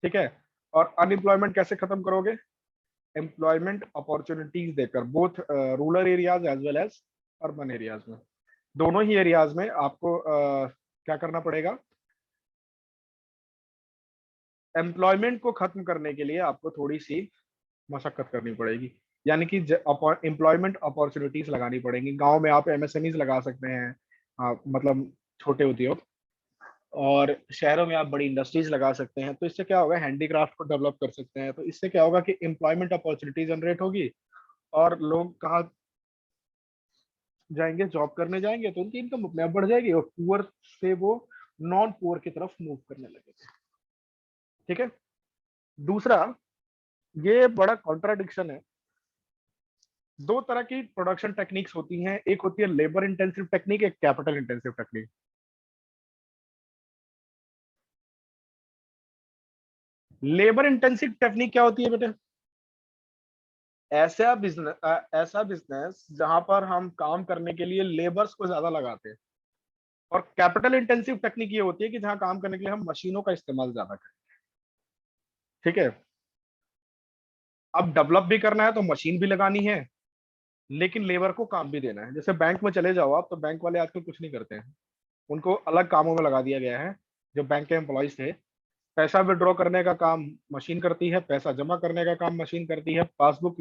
ठीक है, और अनएम्प्लॉयमेंट कैसे खत्म करोगे? एम्प्लॉयमेंट अपॉर्चुनिटीज देकर, both rural areas as well as urban areas में। दोनों ही एरियाज में आपको क्या करना पड़ेगा? एम्प्लॉयमेंट को खत्म करने के लिए आपको थोड़ी सी मशक्कत करनी पड़ेगी, यानी कि एम्प्लॉयमेंट अपॉर्चुनिटीज लगानी पड़ेंगी। गांव में आप MSMEs लगा सकते हैं, मतलब छोटे उद्योग, और शहरों में आप बड़ी इंडस्ट्रीज लगा सकते हैं। तो इससे क्या होगा, हैंडीक्राफ्ट को डेवलप कर सकते हैं। तो इससे क्या होगा कि एम्प्लॉयमेंट अपॉर्चुनिटी जनरेट होगी, और लोग कहाँ जाएंगे, जॉब करने जाएंगे, तो उनकी इनकम अपने आप बढ़ जाएगी, और पुअर से वो नॉन पुअर की तरफ मूव करने लगेंगे। ठीक है। दूसरा, ये बड़ा कॉन्ट्राडिक्शन है। दो तरह की प्रोडक्शन टेक्निक्स होती हैं, एक होती है लेबर इंटेंसिव टेक्निक, एक capital intensive technique. Labour intensive technique क्या होती है बेटे? ऐसा बिजनेस जहां पर हम काम करने के लिए लेबर्स को ज्यादा लगाते हैं। और कैपिटल इंटेंसिव टेक्निक ये होती है कि जहां काम करने के लिए हम मशीनों का इस्तेमाल ज्यादा करें। ठीक है। अब डेवलप भी करना है तो मशीन भी लगानी है, लेकिन लेबर को काम भी देना है। जैसे बैंक में चले जाओ आप, तो बैंक वाले आजकल कुछ नहीं करते हैं, उनको अलग कामों में लगा दिया गया है। जो बैंक के एम्प्लॉयज थे, पैसा विड्रॉ करने का काम मशीन करती है, पैसा जमा करने का काम मशीन करती है, पासबुक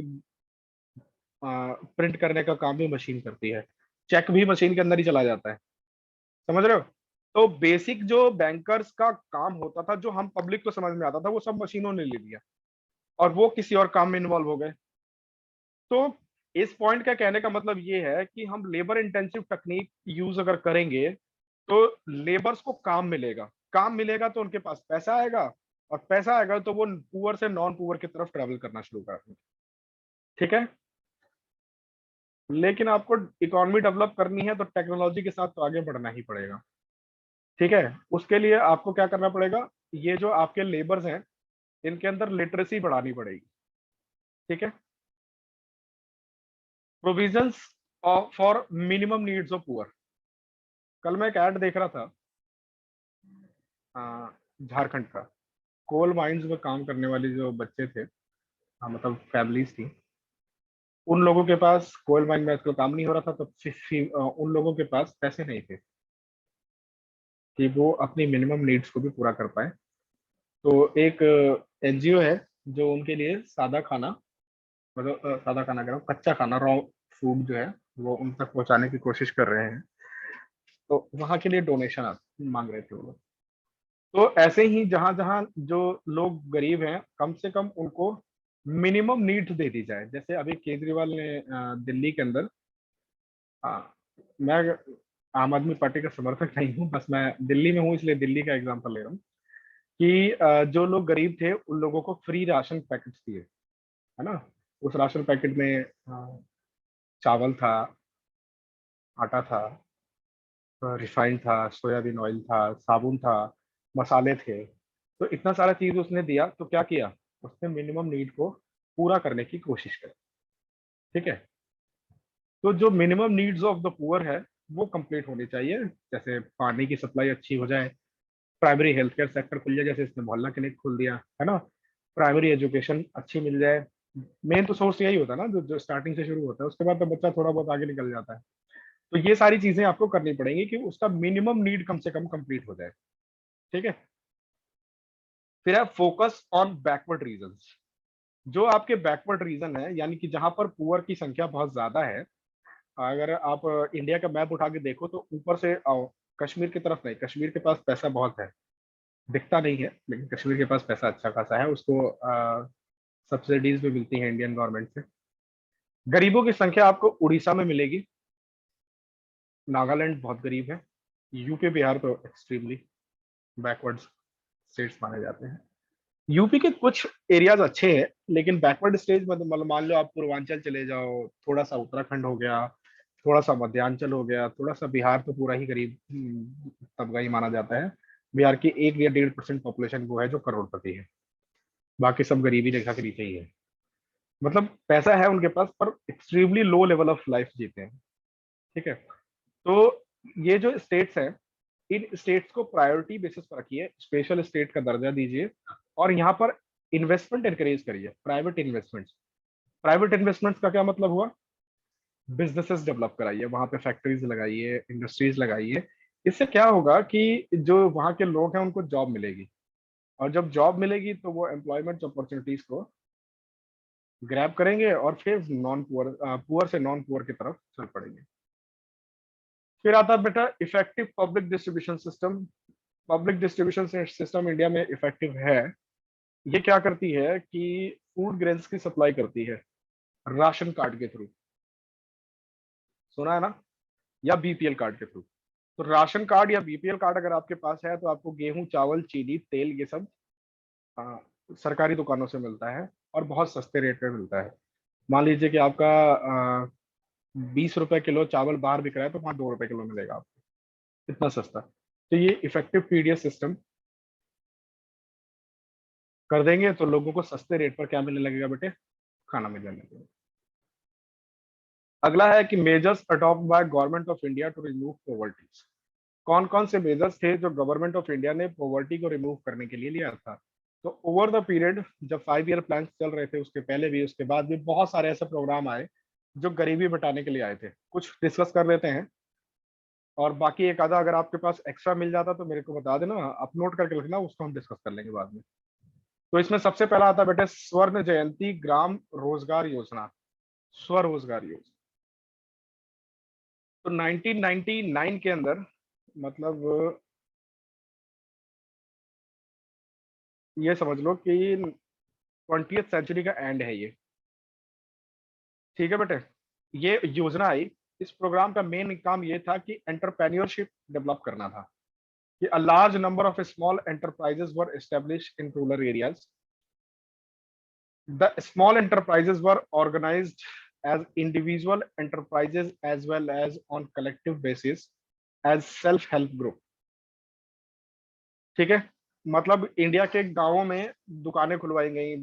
प्रिंट करने का काम भी मशीन करती है, चेक भी मशीन के अंदर ही चला जाता है। समझ रहे हो? तो बेसिक जो बैंकर्स का काम होता था, जो हम पब्लिक को समझ में आता था, वो सब मशीनों ने ले लिया, और वो किसी और काम में इन्वॉल्व हो गए। तो इस पॉइंट का कहने का मतलब ये है कि हम लेबर इंटेंसिव टेक्निक यूज अगर करेंगे, तो लेबर्स को काम मिलेगा, काम मिलेगा तो उनके पास पैसा आएगा, और पैसा आएगा तो वो पुअर से नॉन पुअर की तरफ ट्रेवल करना शुरू कर देंगे। ठीक है। लेकिन आपको इकोनॉमी डेवलप करनी है तो टेक्नोलॉजी के साथ तो आगे बढ़ना ही पड़ेगा। ठीक है। उसके लिए आपको क्या करना पड़ेगा, ये जो आपके लेबर्स हैं, इनके अंदर लिटरेसी बढ़ानी पड़ेगी। ठीक है। Provisions for minimum needs of poor. कल मैं एक ऐड देख रहा था, झारखंड का, कोल माइंस में काम करने वाली जो बच्चे थे, मतलब फैमिलीज थी, उन लोगों के पास कोल माइन में आजकल काम नहीं हो रहा था, तो उन लोगों के पास पैसे नहीं थे कि वो अपनी मिनिमम नीड्स को भी पूरा कर पाए। तो एक NGO है जो उनके लिए सादा खाना, मतलब सादा खाना कह रहा हूँ, कच्चा खाना, रॉ फूड जो है, वो उन तक पहुंचाने की कोशिश कर रहे हैं। तो वहां के लिए डोनेशन मांग रहे थे वो लोग। तो ऐसे ही जहां जहां जो लोग गरीब हैं, कम से कम उनको मिनिमम नीड्स दे दी जाए। जैसे अभी केजरीवाल ने दिल्ली के अंदर, मैं आम आदमी पार्टी का समर्थक नहीं हूँ, बस मैं दिल्ली में हूँ इसलिए दिल्ली का एग्जांपल ले रहा हूँ, कि जो लोग गरीब थे उन लोगों को फ्री राशन पैकेट्स दिए, है ना। उस राशन पैकेट में चावल था, आटा था, रिफाइंड था, सोयाबीन ऑयल था, साबुन था, मसाले थे। तो इतना सारा चीज उसने दिया, तो क्या किया, उसने मिनिमम नीड को पूरा करने की कोशिश करी। ठीक है। तो जो minimum needs of the poor है, वो कंप्लीट होनी चाहिए। जैसे पानी की सप्लाई अच्छी हो जाए, प्राइमरी हेल्थ केयर सेक्टर खुल जाए, जैसे इसने मोहल्ला क्लिनिक खोल दिया है ना, प्राइमरी एजुकेशन अच्छी मिल जाए। मेन तो सोर्स यही होता है ना, जो स्टार्टिंग से शुरू होता है, उसके बाद तो बच्चा थोड़ा बहुत आगे निकल जाता है। तो ये सारी चीजें आपको करनी पड़ेंगी कि उसका मिनिमम नीड कम से कम कंप्लीट हो जाए। ठीक है। फिर है फोकस ऑन बैकवर्ड रीजन। जो आपके बैकवर्ड रीजन है, यानी कि जहां पर पुअर की संख्या बहुत ज्यादा है, अगर आप इंडिया का मैप उठा के देखो तो ऊपर से आओ, कश्मीर की तरफ नहीं, कश्मीर के पास पैसा बहुत है, दिखता नहीं है लेकिन कश्मीर के पास पैसा अच्छा खासा है, उसको सब्सिडीज भी मिलती है इंडियन गवर्नमेंट से। गरीबों की संख्या आपको उड़ीसा में मिलेगी, नागालैंड बहुत गरीब है, यूपी बिहार तो एक्सट्रीमली बैकवर्ड स्टेट्स माने जाते हैं। यूपी के कुछ एरियाज अच्छे हैं, लेकिन बैकवर्ड स्टेज मतलब मान लो आप पूर्वांचल चले जाओ, थोड़ा सा उत्तराखंड हो गया, थोड़ा सा मध्यांचल हो गया, थोड़ा सा बिहार तो पूरा ही गरीब तबका ही माना जाता है। बिहार की 1 या 1.5% पॉपुलेशन वो है जो करोड़पति है, बाकी सब गरीबी रेखा के नीचे ही है। मतलब पैसा है उनके पास पर extremely low level of life जीते हैं। ठीक है। तो ये जो स्टेट्स हैं, इन स्टेट्स को प्रायोरिटी बेसिस पर रखिए, स्पेशल स्टेट का दर्जा दीजिए, और यहाँ पर इन्वेस्टमेंट एनकरेज करिए, प्राइवेट इन्वेस्टमेंट्स। प्राइवेट इन्वेस्टमेंट्स का क्या मतलब हुआ? बिजनेसेस डेवलप कराइए, वहां पे फैक्ट्रीज लगाइए, इंडस्ट्रीज लगाइए। इससे क्या होगा कि जो वहाँ के लोग हैं उनको जॉब मिलेगी, और जब जॉब मिलेगी तो वो एम्प्लॉयमेंट अपॉर्चुनिटीज को ग्रैब करेंगे और फिर नॉन पुअर पुअर से नॉन पुअर की तरफ चल पड़ेंगे। फिर आता है बेटा effective public distribution system. Public distribution system India में इफेक्टिव है। ये क्या करती है कि फूड ग्रेन्स की सप्लाई करती है राशन कार्ड के थ्रू, सुना है ना, या बीपीएल कार्ड के थ्रू। तो राशन कार्ड या बीपीएल कार्ड अगर आपके पास है तो आपको गेहूं, चावल, चीनी, तेल, ये सब आ, सरकारी दुकानों से मिलता है, और बहुत सस्ते रेट में मिलता है। मान लीजिए कि आपका 20 रुपए किलो चावल बाहर बिक रहा है, तो वहाँ 2 रुपए किलो मिलेगा आपको, इतना सस्ता। तो ये इफेक्टिव पीडीएस सिस्टम कर देंगे तो लोगों को सस्ते रेट पर क्या मिलने लगेगा बेटे? खाना मिलने लगेगा। अगला है कि measures adopt by government of India to remove poverty. कौन कौन से मेजर्स थे जो गवर्नमेंट ऑफ इंडिया ने पॉवर्टी को रिमूव करने के लिए लिया था? तो ओवर द पीरियड, जब 5 ईयर प्लान चल रहे थे, उसके पहले भी उसके बाद भी बहुत सारे ऐसे प्रोग्राम आए जो गरीबी मिटाने के लिए आए थे। कुछ डिस्कस कर लेते हैं, और बाकी एक आधा अगर आपके पास एक्स्ट्रा मिल जाता तो मेरे को बता देना, आप नोट करके रखना, उसको हम डिस्कस कर लेंगे बाद में। तो इसमें सबसे पहला आता है बेटे स्वर्ण जयंती ग्राम रोजगार योजना, स्वरोजगार योजना। तो 1999 के अंदर, मतलब ये समझ लो कि 20th सेंचुरी का एंड है ये। ठीक है बेटे, ये योजना आई। इस प्रोग्राम का मेन काम ये था कि एंटरप्रेन्योरशिप डेवलप करना था, कि a large number of small enterprises were established in rural areas. The small enterprises were organised as individual enterprises as well as on collective basis as self help group। ठीक है। मतलब India के गांवों में दुकानें खुलवाई गई,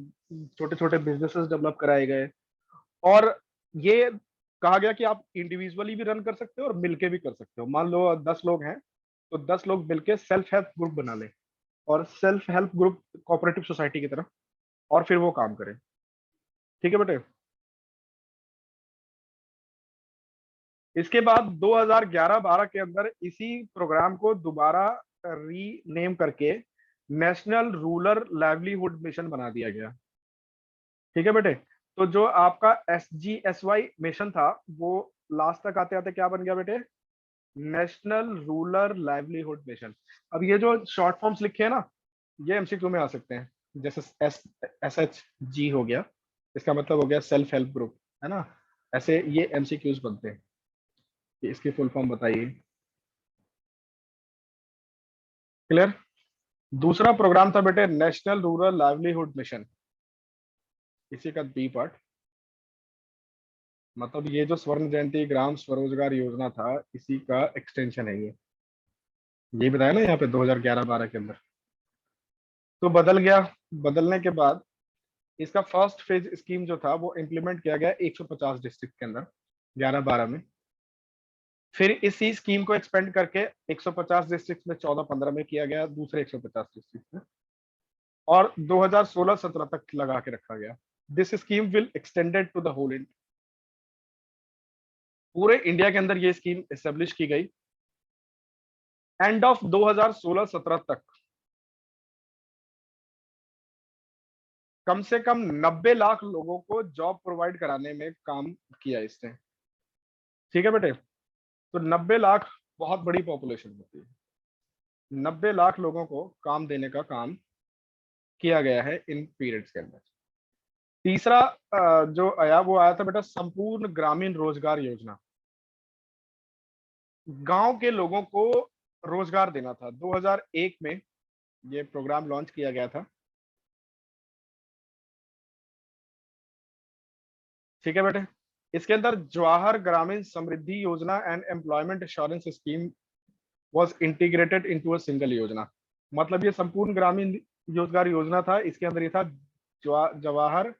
छोटे छोटे बिजनेसेस डेवलप कराए गए, और ये कहा गया कि आप इंडिविजुअली भी रन कर सकते हो और मिलके भी कर सकते हो। मान लो 10 लोग हैं, तो 10 लोग मिलके सेल्फ हेल्प ग्रुप बना लें, और self help group cooperative society की तरफ, और फिर वो काम करें। ठीक है बेटे। इसके बाद 2011-12 के अंदर इसी प्रोग्राम को दोबारा रीनेम करके नेशनल रूरल लाइवलीहुड मिशन बना दिया गया। ठीक है बेटे। तो जो आपका SGSY मिशन था, वो लास्ट तक आते आते क्या बन गया बेटे? National rural livelihood mission. अब ये जो शॉर्ट फॉर्म्स लिखे हैं ना, ये एमसीक्यू में आ सकते हैं। जैसे SHG हो गया, इसका मतलब हो गया सेल्फ हेल्प ग्रुप, है ना। ऐसे ये एमसीक्यूज बनते हैं कि इसकी फुल फॉर्म बताइए। क्लियर? दूसरा प्रोग्राम था बेटे नेशनल रूरल लाइवलीहुड मिशन, इसी का बी पार्ट। मतलब ये जो स्वर्ण जयंती ग्राम स्वरोजगार योजना था, इसी का एक्सटेंशन है ये बताया ना यहाँ पे 2011-12 के अंदर। तो बदल गया। बदलने के बाद इसका फर्स्ट फेज स्कीम जो था वो इम्प्लीमेंट किया गया 150 डिस्ट्रिक्ट के अंदर 11-12 में। फिर इसी स्कीम को एक्सपेंड करके 150 डिस्ट्रिक्ट में 14-15 में किया गया, दूसरे 150 डिस्ट्रिक्ट में, और 2016-17 तक लगा के रखा गया। This scheme will extended to the whole India. पूरे इंडिया के अंदर ये स्कीम एस्टेब्लिश की गई। एंड ऑफ 2016-17 तक कम से कम 90 लाख लोगों को जॉब प्रोवाइड कराने में काम किया इसने। ठीक है बेटे, तो 90 लाख बहुत बड़ी पॉपुलेशन होती है। 90 लाख लोगों को काम देने का काम किया गया है इन पीरियड्स के अंदर। तीसरा जो आया वो आया था बेटा संपूर्ण ग्रामीण रोजगार योजना। गांव के लोगों को रोजगार देना था। 2001 में ये प्रोग्राम लॉन्च किया गया था। ठीक है बेटे, इसके अंदर जवाहर ग्रामीण समृद्धि योजना and employment insurance scheme was integrated into a single योजना। मतलब ये संपूर्ण ग्रामीण रोजगार योजना था। इसके अंदर ये था जवाहर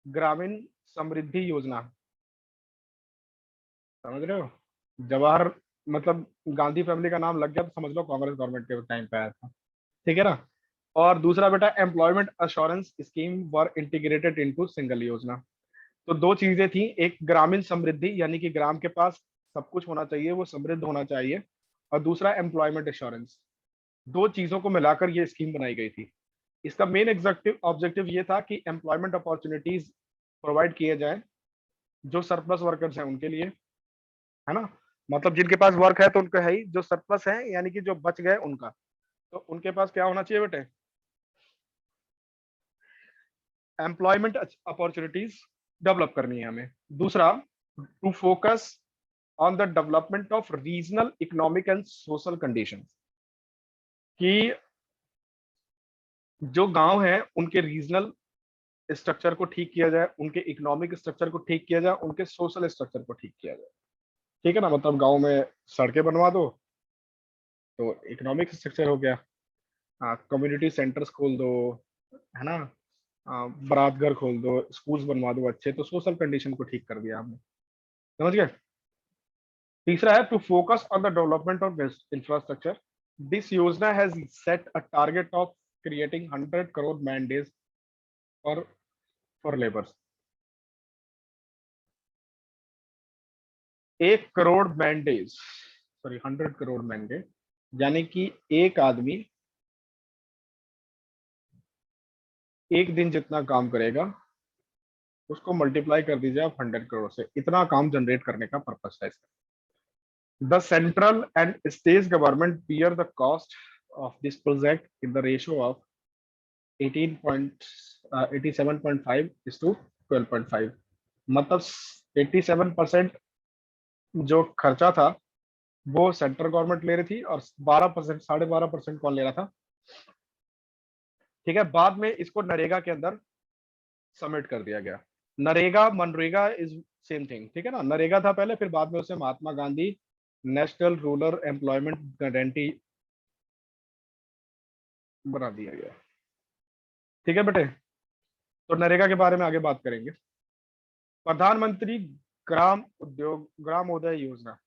ग्रामीण समृद्धि योजना। समझ रहे हो? जवाहर मतलब गांधी फैमिली का नाम लग गया तो समझ लो कांग्रेस गवर्नमेंट के टाइम पे आया था। ठीक है ना? और दूसरा बेटा एम्प्लॉयमेंट अश्योरेंस स्कीम वर इंटीग्रेटेड इनटू सिंगल योजना। तो दो चीजें थी, एक ग्रामीण समृद्धि यानी कि ग्राम के पास सब कुछ होना चाहिए, वो समृद्ध होना चाहिए, और दूसरा एम्प्लॉयमेंट इंश्योरेंस। दो चीजों को मिलाकर ये स्कीम बनाई गई थी। इसका मेन एग्जेक्टिव ऑब्जेक्टिव ये था कि एम्प्लॉयमेंट अपॉर्चुनिटीज प्रोवाइड किए जाए जो सरप्लस वर्कर्स हैं उनके लिए, है ना? मतलब जिनके पास वर्क है तो उनका है ही, जो सरप्लस है यानी कि जो बच गए उनका, तो उनके पास क्या होना चाहिए बेटे? एम्प्लॉयमेंट अपॉर्चुनिटीज डेवलप करनी है हमें। दूसरा, to focus on the development of regional economic and social conditions, कि जो गांव है उनके रीजनल स्ट्रक्चर को ठीक किया जाए, उनके इकोनॉमिक स्ट्रक्चर को ठीक किया जाए, उनके सोशल स्ट्रक्चर को ठीक किया जाए। ठीक है ना? मतलब गांव में सड़कें बनवा दो तो इकोनॉमिक स्ट्रक्चर हो गया। कम्युनिटी सेंटर्स खोल दो, है ना? बारात घर खोल दो, स्कूल्स बनवा दो अच्छे, तो सोशल कंडीशन को ठीक कर दिया हमने। समझ गए? तीसरा है to focus on the development of infrastructure. This yojana has set a target of creating 100 crore man days for for labours. 1 crore man days, sorry 100 crore man day, यानी कि एक आदमी एक दिन जितना काम करेगा उसको मल्टीप्लाई कर दीजिए आप 100 करोड़ से। इतना काम जनरेट करने का पर्पस है इसका। The central and state government bear the cost of this project in the ratio of 87.5 is to 12.5। मतलब 87% जो खर्चा था वो सेंट्रल गवर्नमेंट ले रही थी, और 12%, 12.5% कौन ले रहा था? ठीक है, बाद में इसको नरेगा के अंदर सबमिट कर दिया गया। NREGA MNREGA is same thing. ठीक है ना? नरेगा था पहले, फिर बाद में उसे Mahatma Gandhi national rural employment guarantee बना दिया गया। ठीक है बेटे, तो नरेगा के बारे में आगे बात करेंगे। प्रधानमंत्री ग्राम उदय योजना।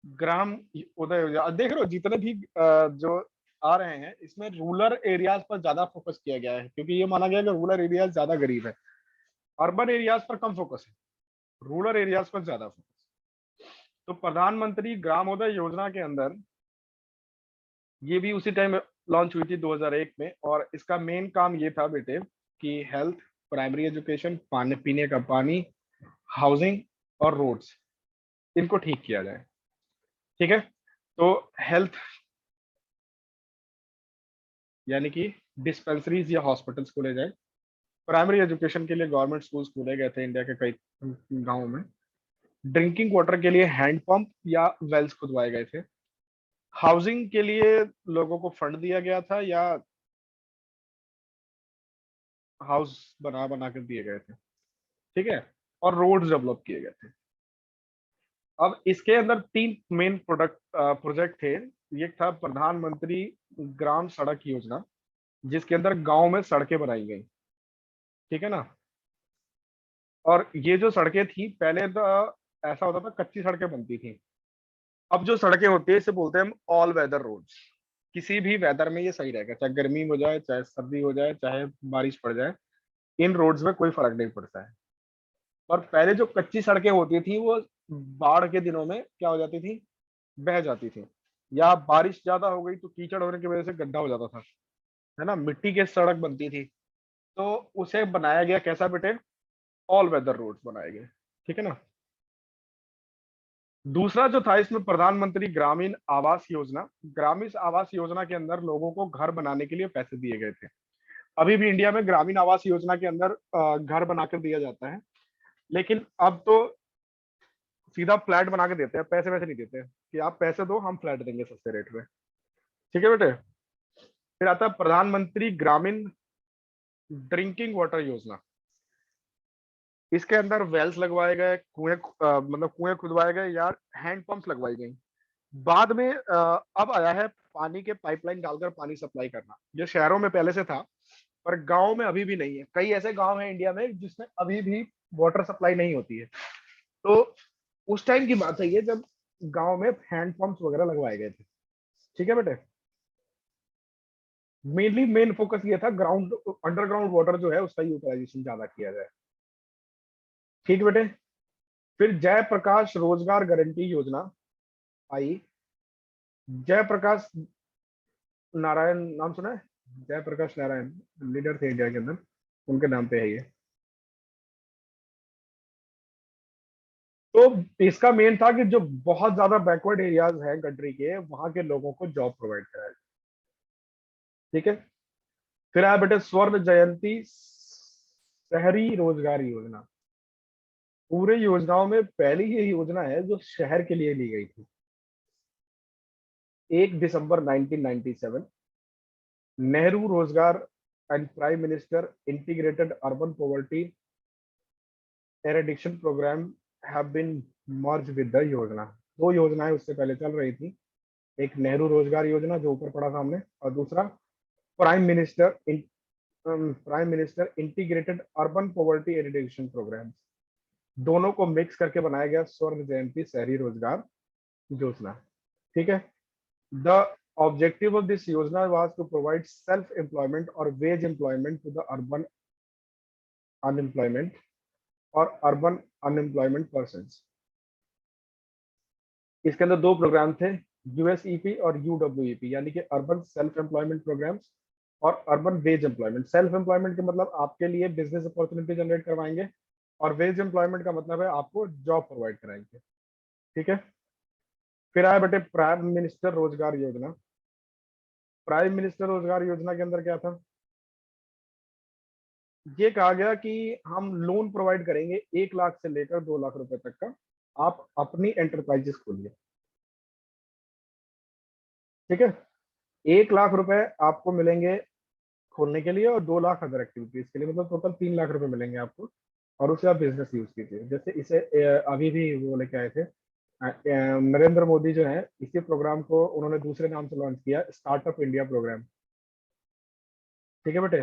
ग्राम उदय योजना देख रहे हो, जितने भी जो आ रहे हैं इसमें रूरल एरियाज पर ज्यादा फोकस किया गया है, क्योंकि ये माना गया कि रूरल एरियाज ज्यादा गरीब है। अर्बन एरियाज पर कम फोकस है, रूरल एरियाज पर ज्यादा फोकस। तो प्रधानमंत्री ग्रामोदय योजना के अंदर ये भी उसी टाइम लॉन्च हुई थी 2001 में, और इसका मेन काम ये था बेटे कि हेल्थ, प्राइमरी एजुकेशन, पानी पीने का पानी, हाउसिंग और रोड्स, इनको ठीक किया जाए। ठीक है, तो हेल्थ यानी कि डिस्पेंसरीज या हॉस्पिटल्स खोले जाए। प्राइमरी एजुकेशन के लिए गवर्नमेंट स्कूल्स खोले गए थे इंडिया के कई गांवों में। ड्रिंकिंग वाटर के लिए हैंडपंप या वेल्स खुदवाए गए थे। हाउसिंग के लिए लोगों को फंड दिया गया था या हाउस बना बना कर दिए गए थे। ठीक है, और रोड्स डेवलप किए गए थे। अब इसके अंदर तीन मेन प्रोजेक्ट थे। ये था प्रधानमंत्री ग्राम सड़क योजना, जिसके अंदर गांव में सड़कें बनाई गई। ठीक है ना? और ये जो सड़कें थी पहले ऐसा होता था कच्ची सड़कें बनती थी। अब जो सड़कें होती है इसे बोलते हैं हम ऑल वेदर रोड्स। किसी भी वेदर में ये सही रहेगा, चाहे गर्मी हो जाए, चाहे सर्दी हो जाए, चाहे बारिश पड़ जाए, इन रोड्स में कोई फर्क नहीं पड़ता है। और पहले जो कच्ची सड़कें होती थी वो बाढ़ के दिनों में क्या हो जाती थी, बह जाती थी, या बारिश ज्यादा हो गई तो कीचड़ होने की वजह से गड्ढा हो जाता था, है ना, मिट्टी की सड़क बनती थी। तो उसे बनाया गया कैसा बेटे, ऑल वेदर रोड्स बनाए गए, ठीक है ना। दूसरा जो था इसमें प्रधानमंत्री ग्रामीण आवास योजना। ग्रामीण आवास योजना के अंदर लोगों को घर बनाने के लिए पैसे दिए गए थे। अभी भी इंडिया में ग्रामीण आवास योजना के अंदर घर बनाकर दिया जाता है, लेकिन अब तो सीधा फ्लैट बना के देते हैं, पैसे वैसे नहीं देते कि आप पैसे दो हम फ्लैट देंगे सस्ते रेट में, ठीक है बेटे। फिर आता है प्रधानमंत्री ग्रामीण ड्रिंकिंग वाटर योजना। इसके अंदर वेल्स लगवाए गए, कुएं मतलब कुएं खुदवाए गए या हैंड पंप्स लगवाई गई। बाद में अब आया है पानी के पाइपलाइन डालकर पानी सप्लाई करना, जो शहरों में पहले से था पर गांव में अभी भी नहीं है। कई ऐसे गांव हैं इंडिया में जिसमें अभी भी वाटर सप्लाई नहीं होती है। तो उस टाइम की बात है ये, जब गांव में हैंड पंप्स वगैरह लगवाए गए थे, ठीक है बेटे। मेनली मेन फोकस ये था ग्राउंड अंडरग्राउंड वाटर जो है उसका यूटिलाइजेशन ज्यादा किया जाए, ठीक बेटे। फिर जयप्रकाश रोजगार गारंटी योजना आई। जयप्रकाश नारायण नाम सुना है? जयप्रकाश नारायण लीडर थे इंडिया के अंदर, उनके नाम पे है ये। तो इसका मेन था कि जो बहुत ज्यादा बैकवर्ड एरियाज हैं कंट्री के, वहां के लोगों को जॉब प्रोवाइड कराया, ठीक है। फिर आया बेटे स्वर्ण जयंती शहरी रोजगार योजना। पूरे योजनाओं में पहली ये योजना है जो शहर के लिए ली गई थी। 1 दिसंबर 1997 Nehru Rozgar and prime minister integrated urban poverty eradication programme have been merged with the yojana. दो योजनाएं उससे पहले चल रही थी, एक नेहरू रोजगार योजना जो ऊपर पड़ा सामने, और दूसरा prime minister prime minister integrated urban poverty eradication programme. दोनों को मिक्स करके बनाया गया स्वर्ण जयंती शहरी रोजगार योजना, ठीक है। The objective of this yojana was to provide self employment or wage employment to the urban unemployment or urban unemployment persons। इसके अंदर दो प्रोग्राम थे, यूएसईपी और यूडब्ल्यूईपी, यानी कि अर्बन सेल्फ एम्प्लॉयमेंट प्रोग्राम्स और urban veg employment. Self employment का मतलब आपके लिए बिजनेस अपॉर्चुनिटी जनरेट करवाएंगे, और वेज एम्प्लॉयमेंट का मतलब है आपको जॉब प्रोवाइड कराएंगे, ठीक है। फिर आया बेटे प्राइम मिनिस्टर रोजगार योजना। प्राइम मिनिस्टर रोजगार योजना के अंदर क्या था, ये कहा गया कि हम लोन प्रोवाइड करेंगे 1 लाख से लेकर 2 लाख रुपए तक का, आप अपनी एंटरप्राइजेस खोलिए, ठीक है। 1 लाख रुपए आपको मिलेंगे खोलने के लिए और 2 लाख अदर एक्टिविटीज के लिए, मतलब टोटल 3 लाख रुपए मिलेंगे आपको, और उसे आप बिजनेस यूज कीजिए। जैसे इसे अभी भी वो लेके आए थे नरेंद्र मोदी जो है, इसी प्रोग्राम को उन्होंने दूसरे नाम से लॉन्च किया, स्टार्टअप इंडिया प्रोग्राम, ठीक है बेटे।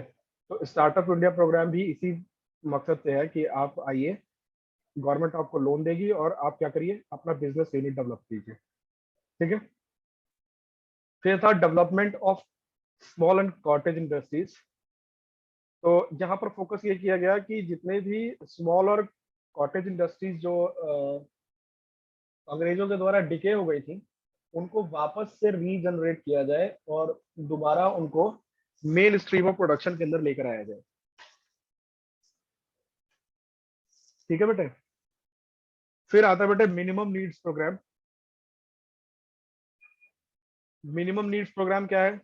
तो स्टार्टअप इंडिया प्रोग्राम भी इसी मकसद से है कि आप आइए, गवर्नमेंट आपको लोन देगी और आप क्या करिए, अपना बिजनेस यूनिट डेवलप कीजिए, ठीक है। फिर था development of small and cottage industries. तो यहाँ पर फोकस ये किया गया कि जितने भी स्मॉल और कॉटेज इंडस्ट्रीज जो अंग्रेजों के द्वारा डिके हो गई थी, उनको वापस से रीजनरेट किया जाए और दोबारा उनको मेन स्ट्रीम ऑफ प्रोडक्शन के अंदर लेकर आया जाए, ठीक है बेटे। फिर आता है बेटे minimum needs programme. Minimum needs programme क्या है,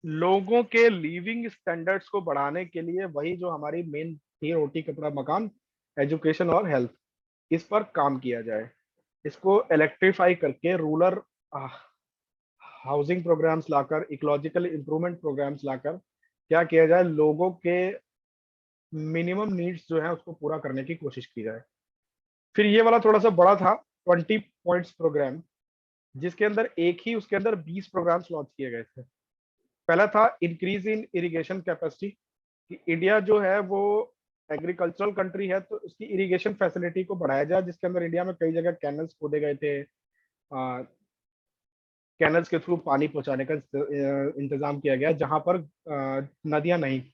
लोगों के लिविंग स्टैंडर्ड्स को बढ़ाने के लिए, वही जो हमारी मेन थी, रोटी कपड़ा मकान, एजुकेशन और हेल्थ, इस पर काम किया जाए। इसको इलेक्ट्रीफाई करके रूरल हाउसिंग प्रोग्राम्स लाकर, इकोलॉजिकल इंप्रूवमेंट प्रोग्राम्स लाकर क्या किया जाए, लोगों के मिनिमम नीड्स जो है उसको पूरा करने की कोशिश की जाए। फिर ये वाला थोड़ा सा बड़ा था, 20 पॉइंट्स प्रोग्राम, जिसके अंदर एक ही उसके अंदर 20 प्रोग्राम्स लॉन्च किए गए थे। पहला था इंक्रीज इन इरिगेशन कैपेसिटी, कि इंडिया जो है वो एग्रीकल्चरल कंट्री है, तो उसकी इरिगेशन फैसिलिटी को बढ़ाया जाए, जिसके अंदर इंडिया में कई जगह कैनल्स खोदे गए थे। कैनल्स के थ्रू पानी पहुंचाने का इंतजाम किया गया जहां पर नदियां नहीं थी।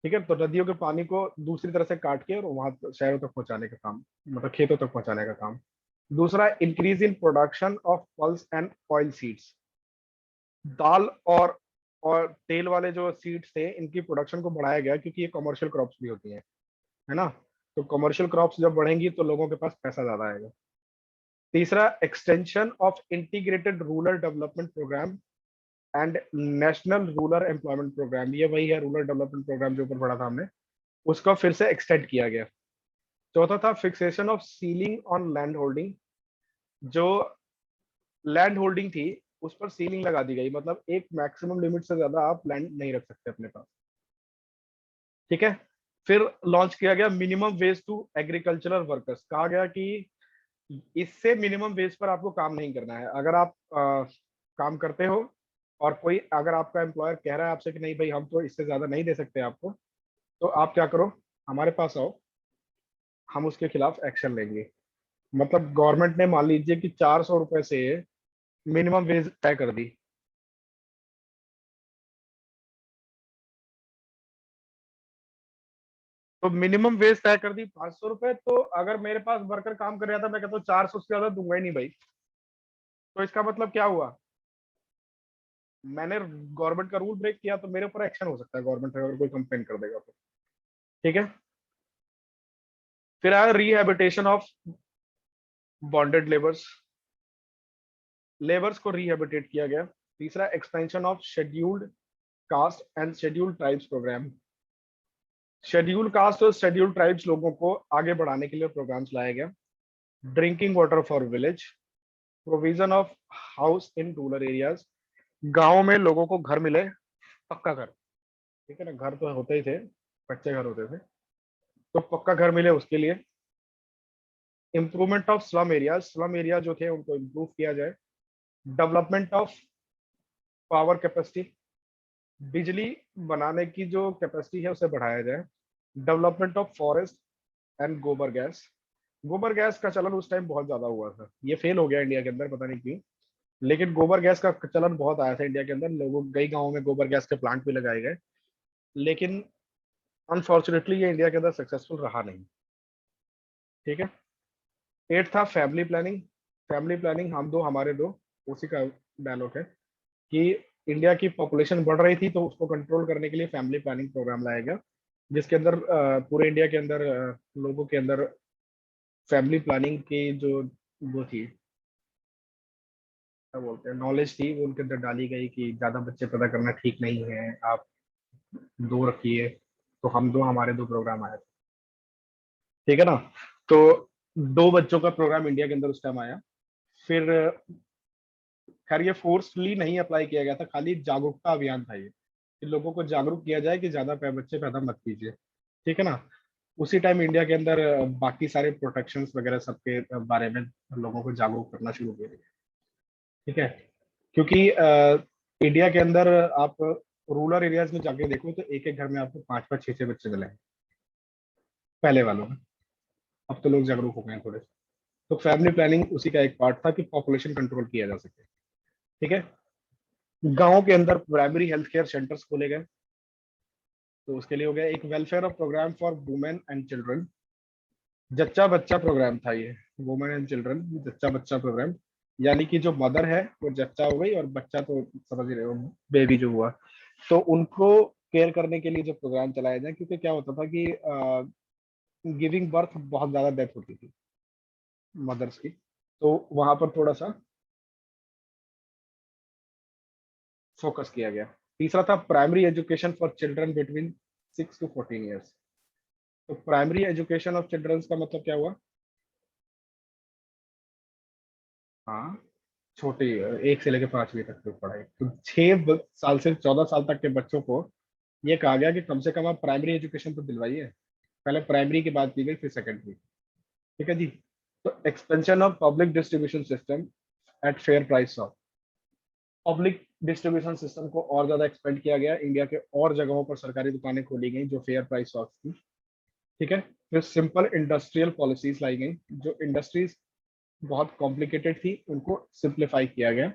ठीक है, तो नदियों के पानी को दूसरी तरह से काट के और वहां शहरों तक पहुंचाने का काम, मतलब खेतों तक पहुंचाने का काम। दूसरा, increase in production of pulse and oil seeds. दाल और तेल वाले जो सीड्स थे, इनकी प्रोडक्शन को बढ़ाया गया, क्योंकि ये कमर्शियल क्रॉप्स भी होती हैं, है ना। तो कमर्शियल क्रॉप्स जब बढ़ेंगी तो लोगों के पास पैसा ज्यादा आएगा। तीसरा, extension of integrated rural development programme and national rural employment programme. ये वही है रूरल डेवलपमेंट प्रोग्राम जो ऊपर पढ़ा था हमने, उसका फिर से एक्सटेंड किया गया। चौथा था fixation of ceiling on land holding. जो लैंड होल्डिंग थी उस पर सीलिंग लगा दी गई, मतलब एक मैक्सिमम लिमिट से ज्यादा आप लैंड नहीं रख सकते अपने पास। ठीक है। फिर लॉन्च किया गया minimum wage to agricultural workers. कहा गया कि इससे मिनिमम वेज पर आपको काम नहीं करना है। अगर आप काम करते हो और कोई अगर आपका एम्प्लॉयर कह रहा है आपसे कि नहीं भाई हम तो इससे ज्यादा नहीं दे सकते आपको, तो आप क्या करो, हमारे पास आओ, हम उसके खिलाफ एक्शन लेंगे। मतलब गवर्नमेंट ने मान लीजिए कि 400 रुपए से मिनिमम वेज तय कर दी। तो मिनिमम वेज तय कर दी 500 रुपए, तो अगर मेरे पास वर्कर काम कर रहा था, मैं कहता हूँ 400 से ज्यादा दूंगा ही नहीं भाई। तो इसका मतलब क्या हुआ, मैंने गवर्नमेंट का रूल ब्रेक किया, तो मेरे ऊपर एक्शन हो सकता है, गवर्नमेंट अगर कोई कंप्लेन कर देगा तो। ठीक है। फिर आया rehabilitation of bonded labours. Labours को रिहेबिटेट किया गया। तीसरा, expansion of scheduled caste and scheduled tribes programme. Scheduled caste और शेड्यूल्ड ट्राइब्स लोगों को आगे बढ़ाने के लिए प्रोग्राम्स लाया गया। Drinking water for village, provision of house in rural areas. गाँव में लोगों को घर मिले, पक्का घर। ठीक है ना, घर तो होते ही थे, कच्चे घर होते थे, तो पक्का घर मिले उसके लिए। Improvement of slum area, slum area जो थे उनको इम्प्रूव किया जाए। डेवलपमेंट ऑफ पावर कैपेसिटी, बिजली बनाने की जो कैपेसिटी है उसे बढ़ाया जाए। डेवलपमेंट ऑफ फॉरेस्ट एंड गोबर गैस। गोबर गैस का चलन उस टाइम बहुत ज्यादा हुआ था, ये फेल हो गया इंडिया के अंदर, पता नहीं क्यों। लेकिन गोबर गैस का चलन बहुत आया था इंडिया के अंदर, लोगों कई गाँवों में गोबर गैस के प्लांट भी लगाए गए। लेकिन अनफॉर्चुनेटली ये इंडिया के अंदर सक्सेसफुल रहा नहीं। ठीक है। एट था फैमिली प्लानिंग। फैमिली प्लानिंग, हम दो हमारे दो, उसी का डायलॉग है कि इंडिया की पॉपुलेशन बढ़ रही थी, तो उसको कंट्रोल करने के लिए फैमिली प्लानिंग प्रोग्राम लाया गया, जिसके अंदर पूरे इंडिया के अंदर लोगों के अंदर फैमिली प्लानिंग की जो वो थी, क्या बोलते हैं, नॉलेज थी, वो उनके अंदर डाली गई कि ज्यादा बच्चे पैदा करना ठीक नहीं है, आप दो रखिए। तो हम दो हमारे दो प्रोग्राम आए थे। ठीक है ना। तो दो बच्चों का प्रोग्राम इंडिया के अंदर उस टाइम आया। फिर खैर ये फोर्सफुली नहीं अप्लाई किया गया था, खाली जागरूकता अभियान था ये, कि लोगों को जागरूक किया जाए कि ज्यादा बच्चे पैदा मत कीजिए। ठीक है ना। उसी टाइम इंडिया के अंदर बाकी सारे प्रोटेक्शंस वगैरह सबके बारे में लोगों को जागरूक करना शुरू किया गया। ठीक है। क्योंकि इंडिया के अंदर आप रूरल एरियाज में जाके देखो तो एक एक घर में आपको पांच पांच छह छह बच्चे मिलेंगे पहले वालों में। अब तो लोग जागरूक हो गए हैं थोड़े। तो फैमिली प्लानिंग उसी का एक पार्ट था कि पॉपुलेशन कंट्रोल किया जा सके। ठीक है। गाँव के अंदर प्राइमरी हेल्थ केयर सेंटर्स खोले गए, तो उसके लिए हो गया। एक welfare of programme for women and children, जच्चा बच्चा प्रोग्राम था ये। वुमेन एंड चिल्ड्रन, जच्चा बच्चा प्रोग्राम, यानी कि जो मदर है वो जच्चा हो गई और बच्चा तो समझ ही रहे हो, बेबी जो हुआ, तो उनको केयर करने के लिए जो प्रोग्राम चलाया जाए। क्योंकि क्या होता था कि गिविंग बर्थ बहुत ज्यादा डेथ होती थी मदर्स की, तो वहां पर थोड़ा सा फोकस किया गया। तीसरा था primary education for children between 6 to 14 years. तो प्राइमरी एजुकेशन ऑफ चिल्ड्रंस का मतलब क्या हुआ, हाँ, छोटे 1 से लेकर 5वीं तक की पढ़ाई। तो 6 साल से 14 साल तक के बच्चों को ये कहा गया कि कम से कम आप प्राइमरी एजुकेशन तो दिलवाइए। पहले प्राइमरी की बात की गई, फिर सेकेंडरी। ठीक है जी। तो expansion of public distribution system at fair price of, public distribution system को और ज्यादा एक्सपेंड किया गया, इंडिया के और जगहों पर सरकारी दुकानें खोली गई जो फेयर प्राइस शॉप्स थी, ठीक है। फिर सिंपल इंडस्ट्रियल पॉलिसीज लाई गई, जो इंडस्ट्रीज बहुत कॉम्प्लिकेटेड थी उनको सिंप्लीफाई किया गया।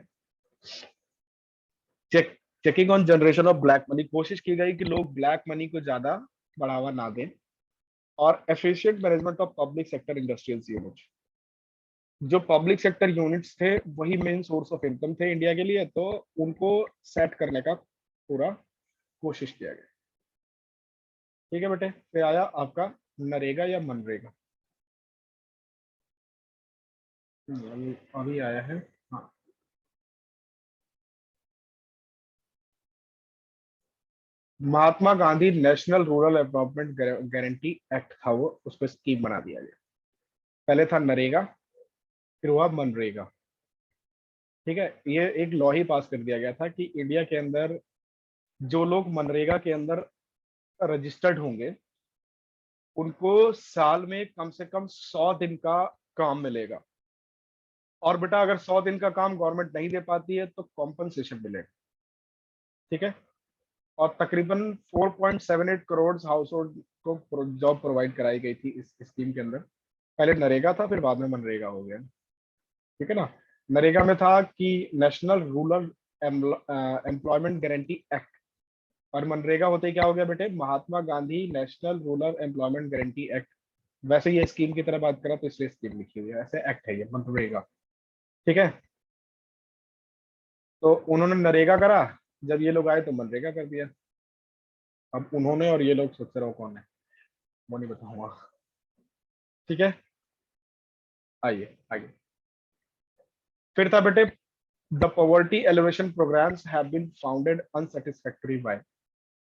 Checking on generation of black money, कोशिश की गई कि लोग ब्लैक मनी को ज्यादा बढ़ावा ना दें। और efficient management of public sector industrial unit, जो पब्लिक सेक्टर यूनिट्स थे वही मेन सोर्स ऑफ इनकम थे इंडिया के लिए, तो उनको सेट करने का पूरा कोशिश किया गया। ठीक है बेटे, फिर आया आपका नरेगा या मनरेगा। अभी आया है, हाँ। Mahatma Gandhi national rural development guarantee act था वो, उस पर स्कीम बना दिया गया। पहले था नरेगा, फिर हुआ मनरेगा। ठीक है, ये एक लॉ ही पास कर दिया गया था कि इंडिया के अंदर जो लोग मनरेगा के अंदर रजिस्टर्ड होंगे उनको साल में कम से कम 100 दिन का काम मिलेगा। और बेटा अगर 100 दिन का काम गवर्नमेंट नहीं दे पाती है तो कॉम्पनसेशन मिलेगा। ठीक है, और तकरीबन 4.78 करोड़ हाउस होल्ड को जॉब प्रोवाइड कराई गई थी इस स्कीम के अंदर। पहले नरेगा था, फिर बाद में मनरेगा हो गया। ठीक है ना। नरेगा में था कि national rural employment guarantee act, और मनरेगा होते ही क्या हो गया बेटे, Mahatma Gandhi national rural employment guarantee act. वैसे ये स्कीम की तरह बात करा तो इसलिए स्कीम लिखी हुई है, ऐसे एक्ट है ये मनरेगा। ठीक है, तो उन्होंने नरेगा करा, जब ये लोग आए तो मनरेगा कर दिया। अब उन्होंने और ये लोग सोचते रहो कौन है, वो नहीं बताऊंगा। ठीक है, आइए आइए। फिर था बेटे, the poverty alleviation programmes have been founded unsatisfactory by.